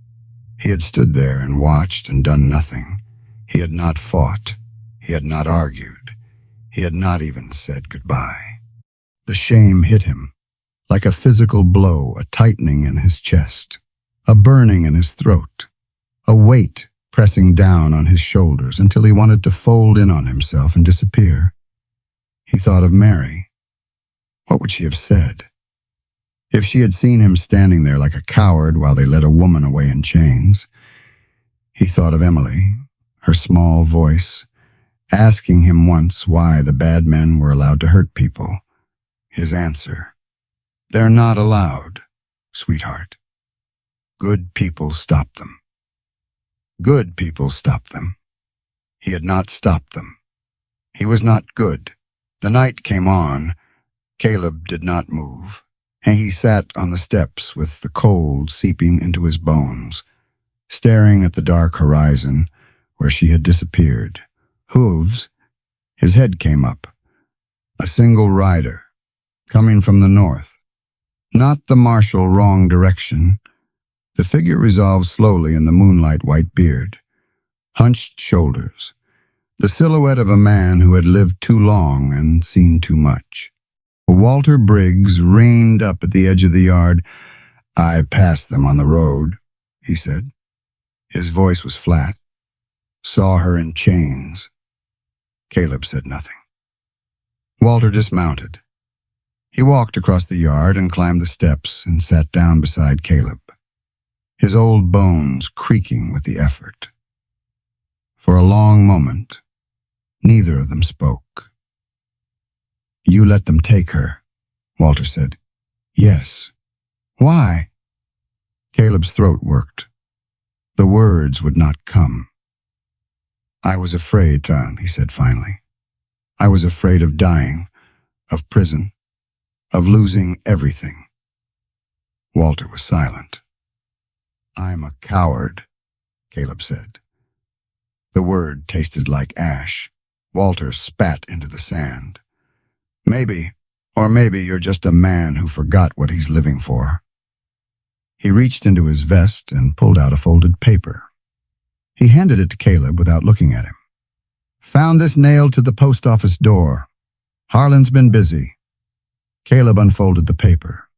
He had stood there and watched and done nothing. He had not fought. He had not argued. He had not even said goodbye. The shame hit him, like a physical blow, a tightening in his chest, a burning in his throat, a weight pressing down on his shoulders until he wanted to fold in on himself and disappear. He thought of Mary. What would she have said? If she had seen him standing there like a coward while they led a woman away in chains. He thought of Emily, her small voice, asking him once why the bad men were allowed to hurt people. His answer: "They're not allowed, sweetheart. Good people stop them." Good people stop them. He had not stopped them. He was not good. The night came on. Caleb did not move, and he sat on the steps with the cold seeping into his bones, staring at the dark horizon where she had disappeared. Hooves. His head came up. A single rider, coming from the north. Not the marshal, wrong direction. The figure resolved slowly in the moonlight white beard, hunched shoulders, the silhouette of a man who had lived too long and seen too much. Walter Briggs reined up at the edge of the yard. "I passed them on the road," he said. His voice was flat. "Saw her in chains." Caleb said nothing. Walter dismounted. He walked across the yard and climbed the steps and sat down beside Caleb, his old bones creaking with the effort. For a long moment, neither of them spoke. "You let them take her," Walter said. "Yes." "Why?" Caleb's throat worked. The words would not come. "I was afraid, Tom," he said finally. "I was afraid of dying, of prison, of losing everything." Walter was silent. "I'm a coward," Caleb said. The word tasted like ash. Walter spat into the sand. "Maybe, or maybe you're just a man who forgot what he's living for." He reached into his vest and pulled out a folded paper. He handed it to Caleb without looking at him. "Found this nailed to the post office door. Harlan's been busy." Caleb unfolded the paper.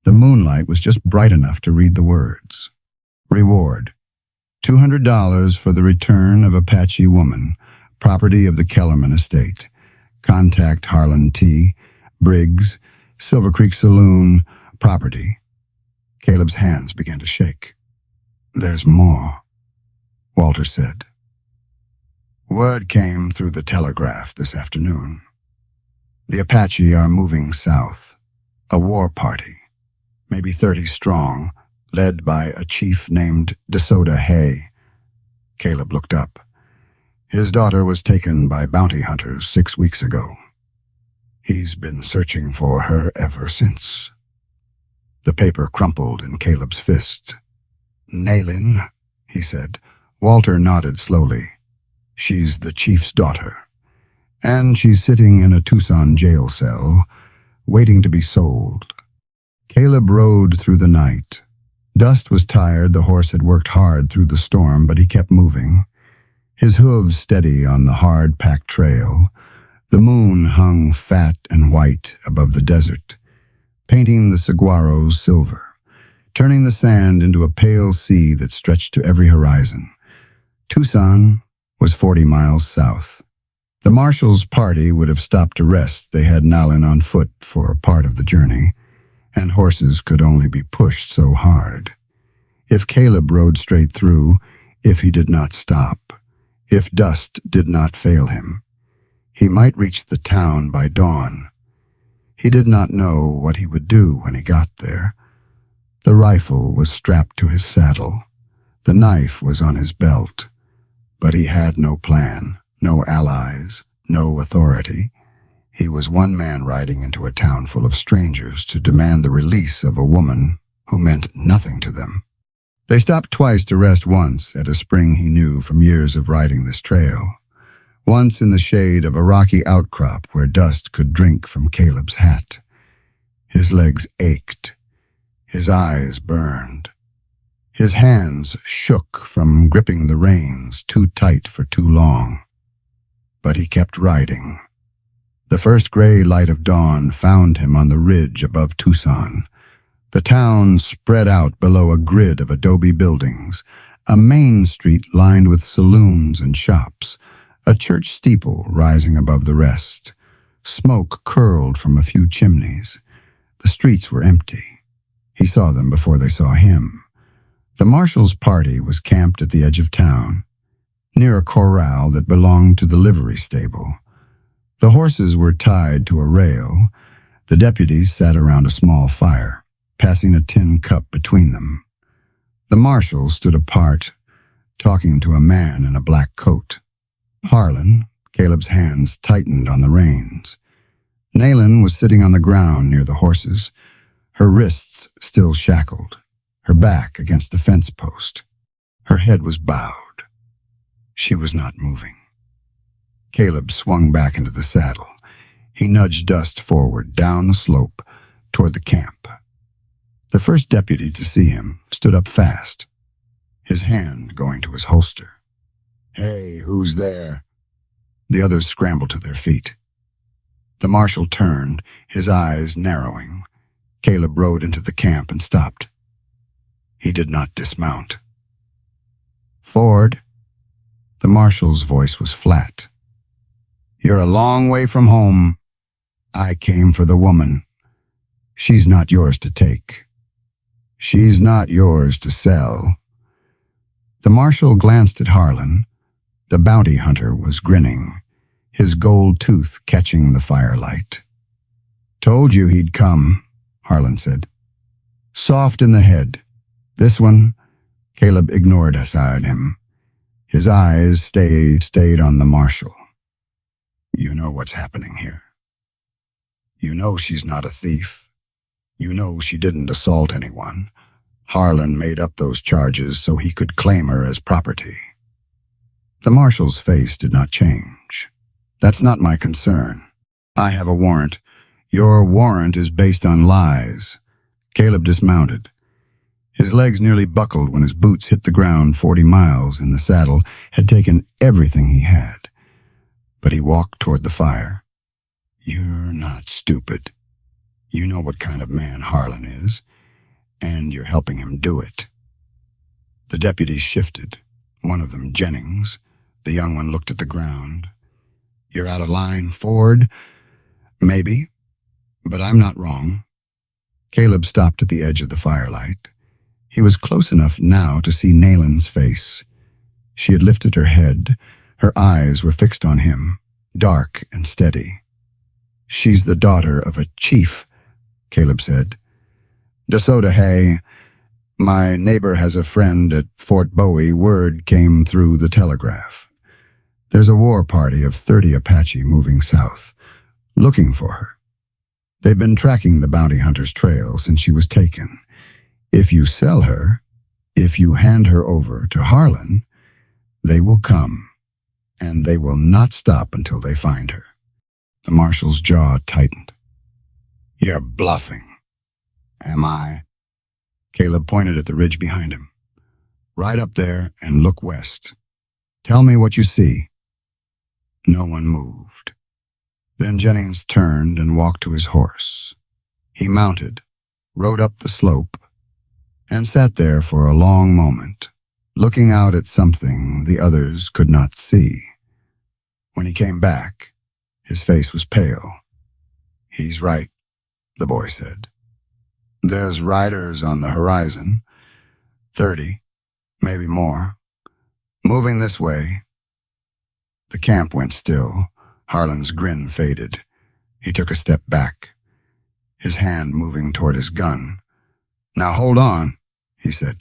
The moonlight was just bright enough to read the words. "Reward: $200 for the return of Apache woman, property of the Kellerman estate. Contact Harlan T. Briggs, Silver Creek Saloon, property." Caleb's hands began to shake. "There's more," Walter said. "Word came through the telegraph this afternoon. The Apache are moving south. A war party, maybe 30 strong, led by a chief named DeSoto Hay." Caleb looked up. His daughter was taken by bounty hunters 6 weeks ago. He's been searching for her ever since. The paper crumpled in Caleb's fist. "Nailin," he said. Walter nodded slowly. "She's the chief's daughter. And she's sitting in a Tucson jail cell, waiting to be sold. Caleb rode through the night. Dust was tired, the horse had worked hard through the storm, but he kept moving. His hooves steady on the hard-packed trail. The moon hung fat and white above the desert, painting the saguaros silver, turning the sand into a pale sea that stretched to every horizon. Tucson was 40 miles south. The marshal's party would have stopped to rest. They had Nalin on foot for a part of the journey, and horses could only be pushed so hard. If Caleb rode straight through, if he did not stop, if dust did not fail him, he might reach the town by dawn. He did not know what he would do when he got there. The rifle was strapped to his saddle. The knife was on his belt. But he had no plan, no allies, no authority. He was one man riding into a town full of strangers to demand the release of a woman who meant nothing to them. They stopped twice to rest, once at a spring he knew from years of riding this trail, once in the shade of a rocky outcrop where dust could drink from Caleb's hat. His legs ached. His eyes burned. His hands shook from gripping the reins too tight for too long. But he kept riding. The first gray light of dawn found him on the ridge above Tucson. The town spread out below a grid of adobe buildings, a main street lined with saloons and shops, a church steeple rising above the rest. Smoke curled from a few chimneys. The streets were empty. He saw them before they saw him. The marshal's party was camped at the edge of town, near a corral that belonged to the livery stable. The horses were tied to a rail. The deputies sat around a small fire, passing a tin cup between them. The marshal stood apart, talking to a man in a black coat. Harlan, Caleb's hands tightened on the reins. Nalin was sitting on the ground near the horses, her wrists still shackled, her back against the fence post. Her head was bowed. She was not moving. Caleb swung back into the saddle. He nudged Dust forward, down the slope, toward the camp. The first deputy to see him stood up fast, his hand going to his holster. "Hey, who's there?" The others scrambled to their feet. The marshal turned, his eyes narrowing. Caleb rode into the camp and stopped. He did not dismount. "Ford." The marshal's voice was flat. "You're a long way from home. I came for the woman. She's not yours to take. She's not yours to sell." The marshal glanced at Harlan. The bounty hunter was grinning, his gold tooth catching the firelight. "Told you he'd come," Harlan said. "Soft in the head. This one," Caleb ignored aside him. His eyes stayed on the marshal. "You know what's happening here. You know she's not a thief. You know she didn't assault anyone. Harlan made up those charges so he could claim her as property." The marshal's face did not change. "That's not my concern. I have a warrant. Your warrant is based on lies." Caleb dismounted. His legs nearly buckled when his boots hit the ground. 40 miles in the saddle had taken everything he had. But he walked toward the fire. "You're not stupid. You know what kind of man Harlan is, and you're helping him do it." The deputies shifted. One of them, Jennings, the young one, looked at the ground. "You're out of line, Ford?" "Maybe, but I'm not wrong." Caleb stopped at the edge of the firelight. He was close enough now to see Nalin's face. She had lifted her head. Her eyes were fixed on him, dark and steady. "She's the daughter of a chief," Caleb said. "DeSoto, hey. My neighbor has a friend at Fort Bowie. Word came through the telegraph. There's a war party of 30 Apache moving south, looking for her. They've been tracking the bounty hunter's trail since she was taken. If you sell her, if you hand her over to Harlan, they will come, and they will not stop until they find her." The marshal's jaw tightened. You're bluffing. Am I? Caleb pointed at the ridge behind him. Right up there and look west. Tell me what you see. No one moved. Then Jennings turned and walked to his horse. He mounted, rode up the slope, and sat there for a long moment, looking out at something the others could not see. When he came back, his face was pale. He's right, the boy said. There's riders on the horizon, 30, maybe more, moving this way. The camp went still. Harlan's grin faded. He took a step back, his hand moving toward his gun. Now hold on, he said.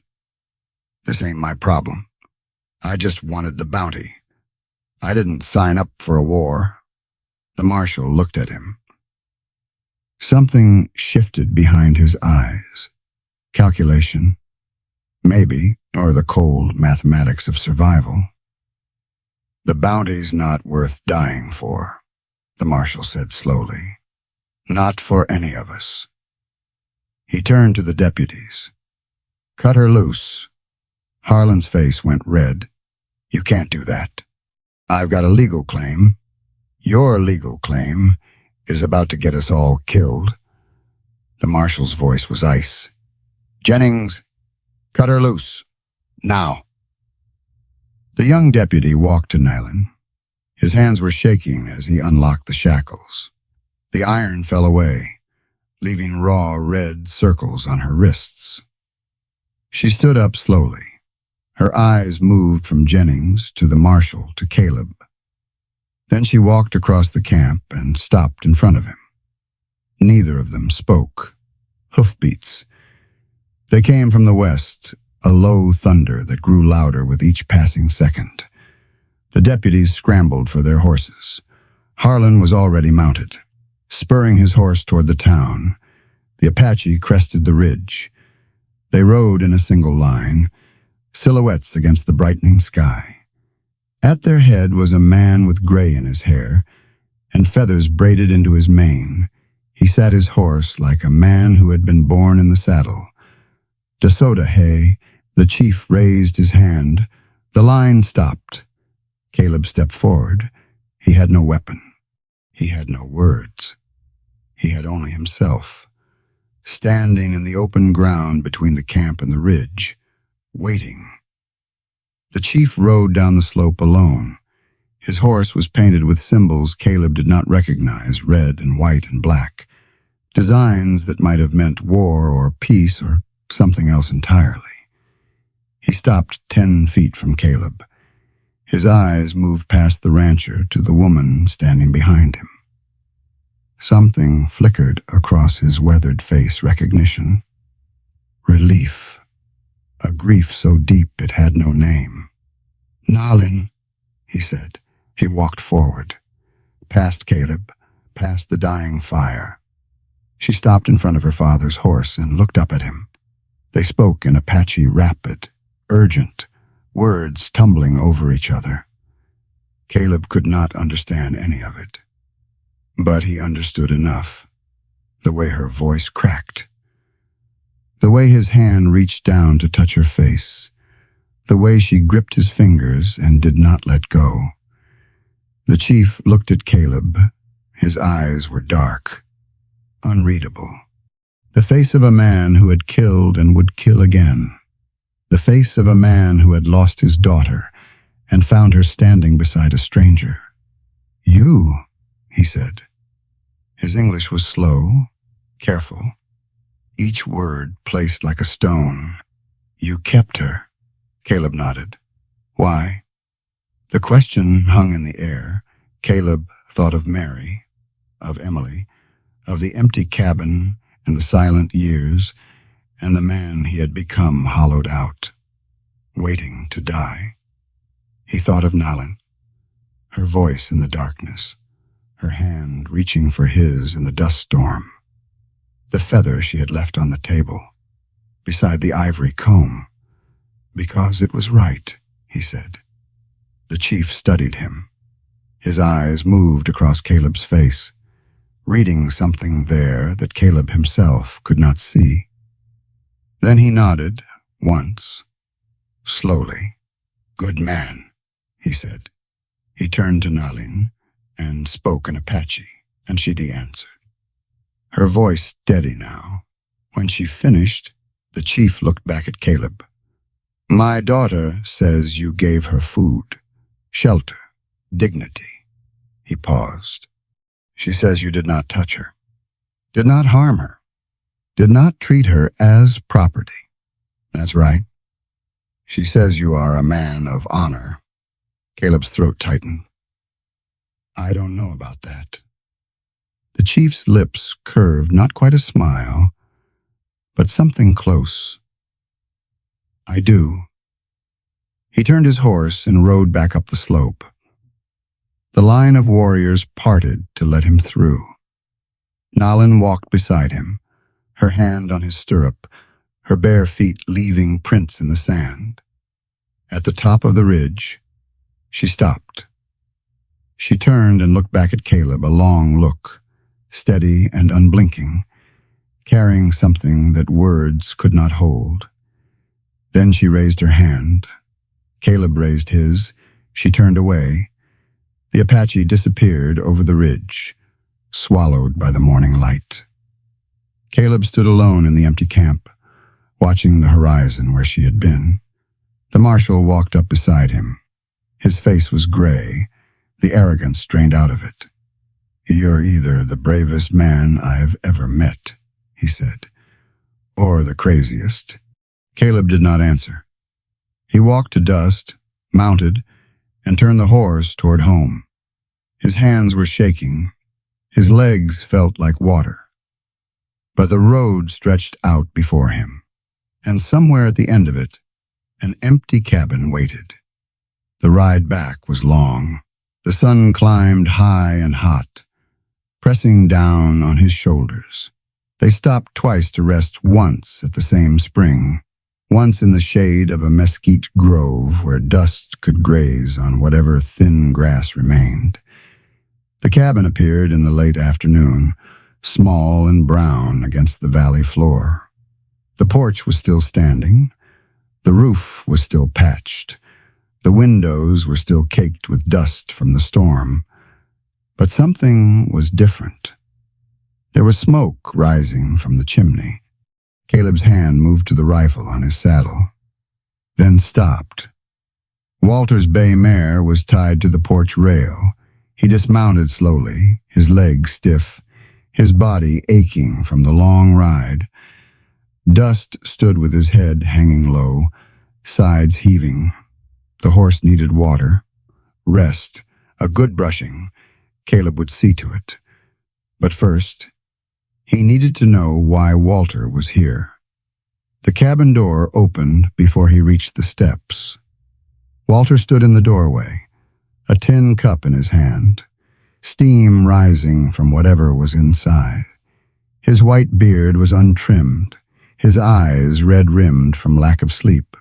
This ain't my problem. I just wanted the bounty. I didn't sign up for a war. The marshal looked at him. Something shifted behind his eyes. Calculation, maybe, or the cold mathematics of survival. The bounty's not worth dying for, the marshal said slowly. Not for any of us. He turned to the deputies. Cut her loose. Harlan's face went red. You can't do that. I've got a legal claim. Your legal claim is about to get us all killed. The marshal's voice was ice. Jennings, cut her loose. Now. The young deputy walked to Nylan. His hands were shaking as he unlocked the shackles. The iron fell away, leaving raw red circles on her wrists. She stood up slowly. Her eyes moved from Jennings to the marshal to Caleb. Then she walked across the camp and stopped in front of him. Neither of them spoke. Hoofbeats. They came from the west, a low thunder that grew louder with each passing second. The deputies scrambled for their horses. Harlan was already mounted. Spurring his horse toward the town, the Apache crested the ridge. They rode in a single line, silhouettes against the brightening sky. At their head was a man with gray in his hair and feathers braided into his mane. He sat his horse like a man who had been born in the saddle. DeSoto, hey, the chief raised his hand. The line stopped. Caleb stepped forward. He had no weapon. He had no words. He had only himself, standing in the open ground between the camp and the ridge, waiting. The chief rode down the slope alone. His horse was painted with symbols Caleb did not recognize, red and white and black, designs that might have meant war or peace or something else entirely. He stopped 10 feet from Caleb. His eyes moved past the rancher to the woman standing behind him. Something flickered across his weathered face, recognition. Relief. A grief so deep it had no name. Nalin, he said. He walked forward, past Caleb, past the dying fire. She stopped in front of her father's horse and looked up at him. They spoke in Apache, rapid, urgent, words tumbling over each other. Caleb could not understand any of it. But he understood enough. The way her voice cracked. The way his hand reached down to touch her face. The way she gripped his fingers and did not let go. The chief looked at Caleb. His eyes were dark, unreadable. The face of a man who had killed and would kill again. The face of a man who had lost his daughter and found her standing beside a stranger. You, he said. His English was slow, careful, each word placed like a stone. You kept her. Caleb nodded. Why? The question hung in the air. Caleb thought of Mary, of Emily, of the empty cabin and the silent years, and the man he had become hollowed out, waiting to die. He thought of Nalin, her voice in the darkness, her hand reaching for his in the dust storm, the feather she had left on the table, beside the ivory comb. Because it was right, he said. The chief studied him. His eyes moved across Caleb's face, reading something there that Caleb himself could not see. Then he nodded, once, slowly. "Good man," he said. He turned to Nalin and spoke in Apache, and she answered. Her voice steady now. When she finished, the chief looked back at Caleb. "My daughter says you gave her food, shelter, dignity." He paused. "She says you did not touch her, did not harm her, did not treat her as property." "That's right. She says you are a man of honor." Caleb's throat tightened. "I don't know about that." The chief's lips curved, not quite a smile, but something close. "I do." He turned his horse and rode back up the slope. The line of warriors parted to let him through. Nalin walked beside him, her hand on his stirrup, her bare feet leaving prints in the sand. At the top of the ridge, she stopped. She turned and looked back at Caleb, a long look, steady and unblinking, carrying something that words could not hold. Then she raised her hand. Caleb raised his. She turned away. The Apache disappeared over the ridge, swallowed by the morning light. Caleb stood alone in the empty camp, watching the horizon where she had been. The marshal walked up beside him. His face was gray, the arrogance drained out of it. "You're either the bravest man I've ever met," he said, "or the craziest." Caleb did not answer. He walked to Dust, mounted, and turned the horse toward home. His hands were shaking. His legs felt like water. But the road stretched out before him, and somewhere at the end of it, an empty cabin waited. The ride back was long. The sun climbed high and hot, pressing down on his shoulders. They stopped twice to rest, once at the same spring, once in the shade of a mesquite grove where Dust could graze on whatever thin grass remained. The cabin appeared in the late afternoon, small and brown against the valley floor. The porch was still standing. The roof was still patched. The windows were still caked with dust from the storm. But something was different. There was smoke rising from the chimney. Caleb's hand moved to the rifle on his saddle, then stopped. Walter's bay mare was tied to the porch rail. He dismounted slowly, his legs stiff, his body aching from the long ride. Dust stood with his head hanging low, sides heaving. The horse needed water, rest, a good brushing. Caleb would see to it. But first, he needed to know why Walter was here. The cabin door opened before he reached the steps. Walter stood in the doorway, a tin cup in his hand, steam rising from whatever was inside. His white beard was untrimmed, his eyes red-rimmed from lack of sleep.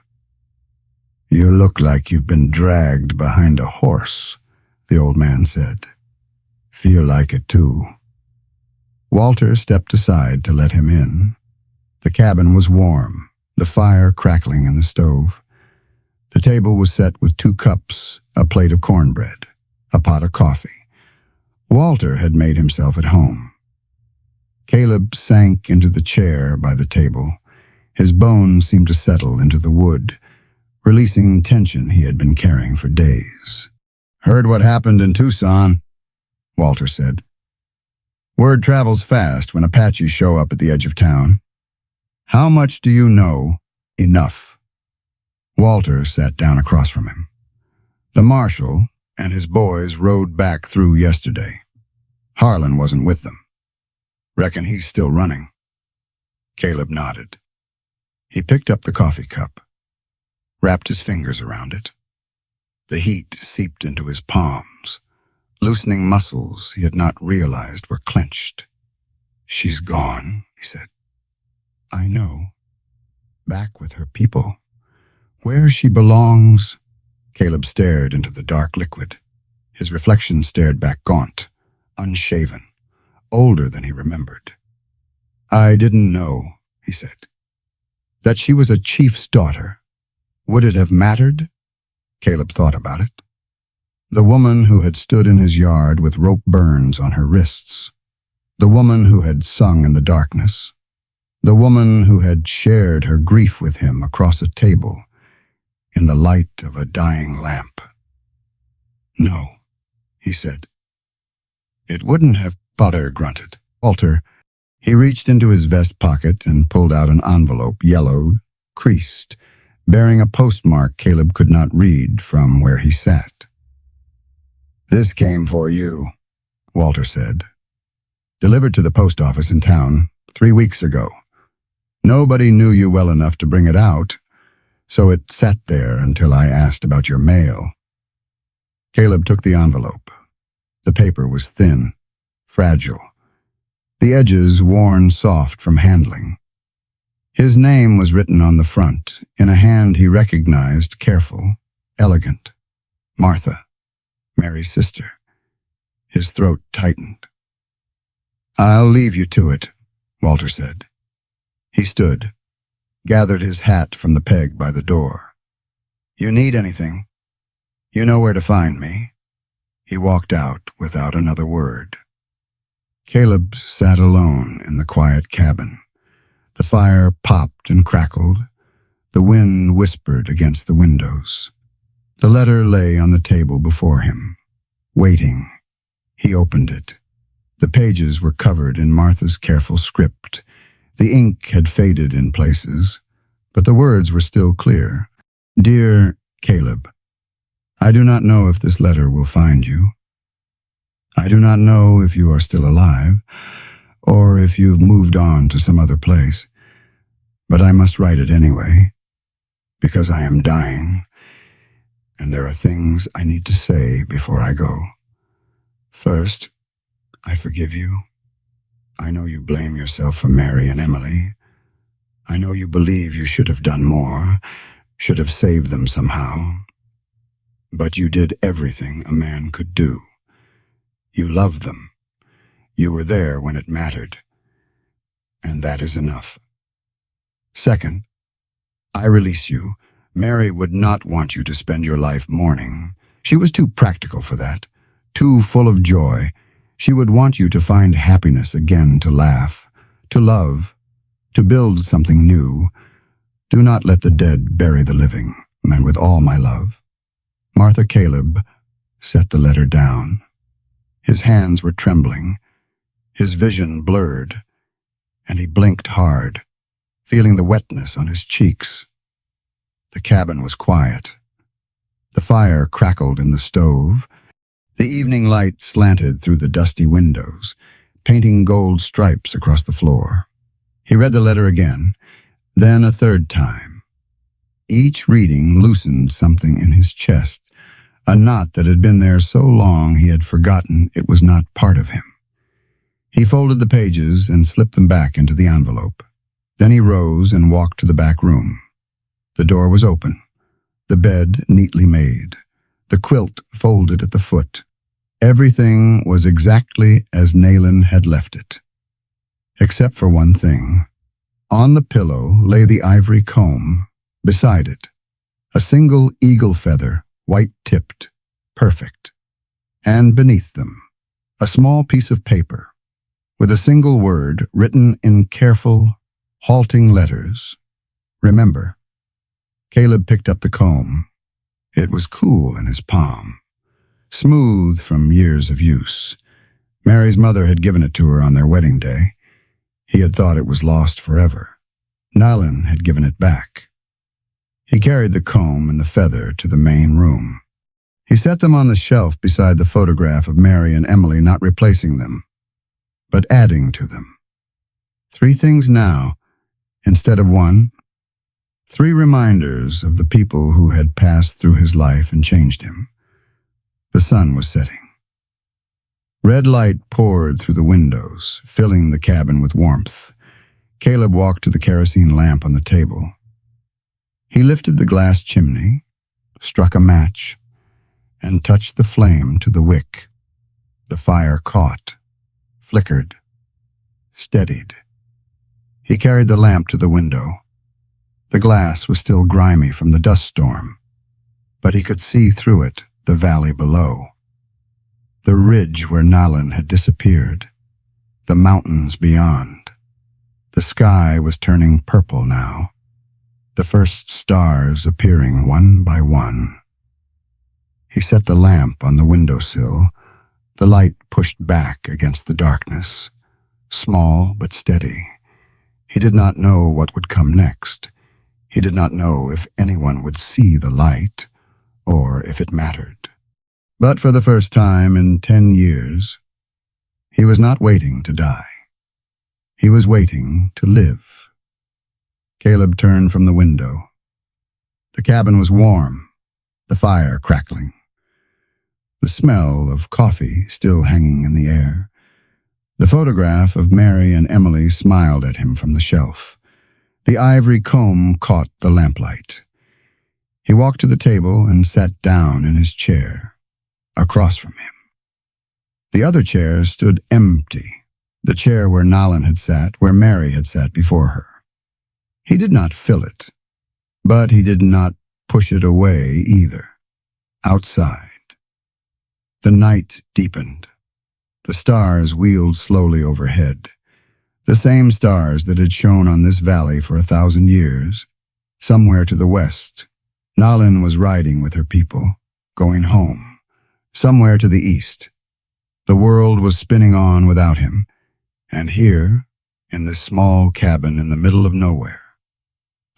"You look like you've been dragged behind a horse," the old man said. "Feel like it too." Walter stepped aside to let him in. The cabin was warm, the fire crackling in the stove. The table was set with 2 cups, a plate of cornbread, a pot of coffee. Walter had made himself at home. Caleb sank into the chair by the table. His bones seemed to settle into the wood, releasing tension he had been carrying for days. "Heard what happened in Tucson," Walter said. "Word travels fast when Apaches show up at the edge of town. How much do you know?" "Enough." Walter sat down across from him. "The marshal and his boys rode back through yesterday. Harlan wasn't with them. Reckon he's still running." Caleb nodded. He picked up the coffee cup, wrapped his fingers around it. The heat seeped into his palms, loosening muscles he had not realized were clenched. "She's gone," he said. "I know. Back with her people. Where she belongs." Caleb stared into the dark liquid. His reflection stared back gaunt, unshaven, older than he remembered. "I didn't know," he said. "That she was a chief's daughter. Would it have mattered?" Caleb thought about it. The woman who had stood in his yard with rope burns on her wrists. The woman who had sung in the darkness. The woman who had shared her grief with him across a table in the light of a dying lamp. "No," he said. "It wouldn't have," Walter grunted. He reached into his vest pocket and pulled out an envelope, yellowed, creased, bearing a postmark Caleb could not read from where he sat. "This came for you," Walter said. "Delivered to the post office in town 3 weeks ago. Nobody knew you well enough to bring it out, so it sat there until I asked about your mail." Caleb took the envelope. The paper was thin, fragile, the edges worn soft from handling. His name was written on the front, in a hand he recognized, careful, elegant. Martha, Mary's sister. His throat tightened. "I'll leave you to it," Walter said. He stood, gathered his hat from the peg by the door. "You need anything? You know where to find me." He walked out without another word. Caleb sat alone in the quiet cabin. The fire popped and crackled. The wind whispered against the windows. The letter lay on the table before him, waiting. He opened it. The pages were covered in Martha's careful script. The ink had faded in places, but the words were still clear. "Dear Caleb, I do not know if this letter will find you. I do not know if you are still alive, or if you've moved on to some other place, but I must write it anyway, because I am dying, and there are things I need to say before I go. First, I forgive you. I know you blame yourself for Mary and Emily. I know you believe you should have done more, should have saved them somehow. But you did everything a man could do. You loved them. You were there when it mattered. And that is enough. Second, I release you. Mary would not want you to spend your life mourning. She was too practical for that, too full of joy. She would want you to find happiness again, to laugh, to love, to build something new. Do not let the dead bury the living, and with all my love." Martha Caleb set the letter down. His hands were trembling, his vision blurred, and he blinked hard, feeling the wetness on his cheeks. The cabin was quiet. The fire crackled in the stove. The evening light slanted through the dusty windows, painting gold stripes across the floor. He read the letter again, then a third time. Each reading loosened something in his chest, a knot that had been there so long he had forgotten it was not part of him. He folded the pages and slipped them back into the envelope. Then he rose and walked to the back room. The door was open, the bed neatly made, the quilt folded at the foot. Everything was exactly as Nayland had left it. Except for one thing. On the pillow lay the ivory comb. Beside it, a single eagle feather, white-tipped, perfect. And beneath them, a small piece of paper, with a single word written in careful, halting letters. "Remember." Caleb picked up the comb. It was cool in his palm, smooth from years of use. Mary's mother had given it to her on their wedding day. He had thought it was lost forever. Nayland had given it back. He carried the comb and the feather to the main room. He set them on the shelf beside the photograph of Mary and Emily, not replacing them, but adding to them. 3 things now, instead of 1. 3 reminders of the people who had passed through his life and changed him. The sun was setting. Red light poured through the windows, filling the cabin with warmth. Caleb walked to the kerosene lamp on the table. He lifted the glass chimney, struck a match, and touched the flame to the wick. The fire caught, flickered, steadied. He carried the lamp to the window. The glass was still grimy from the dust storm, but he could see through it the valley below. The ridge where Nalan had disappeared, the mountains beyond. The sky was turning purple now, the first stars appearing one by one. He set the lamp on the windowsill, the light pushed back against the darkness, small but steady. He did not know what would come next. He did not know if anyone would see the light, or if it mattered. But for the first time in 10 years, he was not waiting to die. He was waiting to live. Caleb turned from the window. The cabin was warm, the fire crackling, the smell of coffee still hanging in the air. The photograph of Mary and Emily smiled at him from the shelf. The ivory comb caught the lamplight. He walked to the table and sat down in his chair, across from him. The other chair stood empty, the chair where Nalan had sat, where Mary had sat before her. He did not fill it, but he did not push it away either. Outside, the night deepened. The stars wheeled slowly overhead, the same stars that had shone on this valley for 1,000 years. Somewhere to the west, Nalan was riding with her people, going home. Somewhere to the east, the world was spinning on without him, and here, in this small cabin in the middle of nowhere,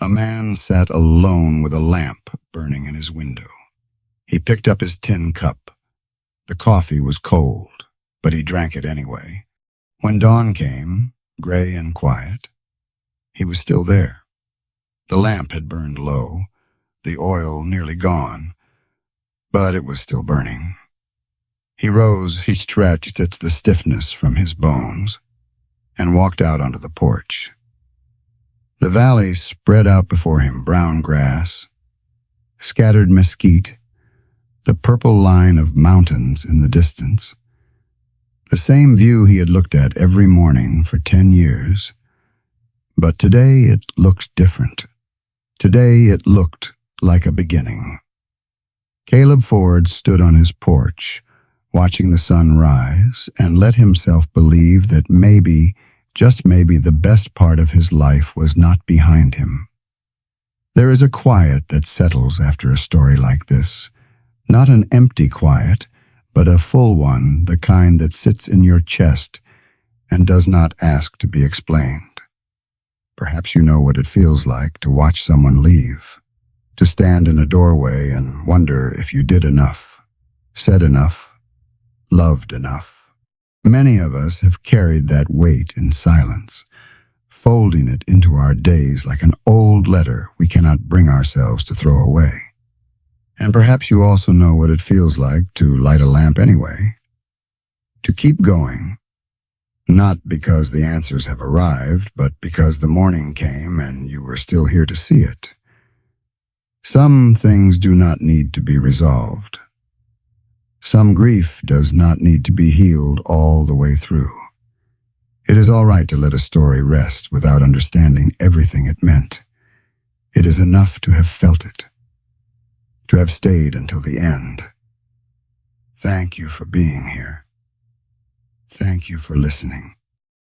a man sat alone with a lamp burning in his window. He picked up his tin cup. The coffee was cold, but he drank it anyway. When dawn came, gray and quiet, he was still there. The lamp had burned low, the oil nearly gone, but it was still burning. He rose, he stretched at the stiffness from his bones, and walked out onto the porch. The valley spread out before him, brown grass, scattered mesquite, the purple line of mountains in the distance. The same view he had looked at every morning for 10 years. But today it looked different. Today it looked like a beginning. Caleb Ford stood on his porch, watching the sun rise, and let himself believe that maybe, just maybe, the best part of his life was not behind him. There is a quiet that settles after a story like this. Not an empty quiet, but a full one, the kind that sits in your chest and does not ask to be explained. Perhaps you know what it feels like to watch someone leave, to stand in a doorway and wonder if you did enough, said enough, loved enough. Many of us have carried that weight in silence, folding it into our days like an old letter we cannot bring ourselves to throw away. And perhaps you also know what it feels like to light a lamp anyway, to keep going, not because the answers have arrived, but because the morning came and you were still here to see it. Some things do not need to be resolved. Some grief does not need to be healed all the way through. It is all right to let a story rest without understanding everything it meant. It is enough to have felt it, to have stayed until the end. Thank you for being here. Thank you for listening.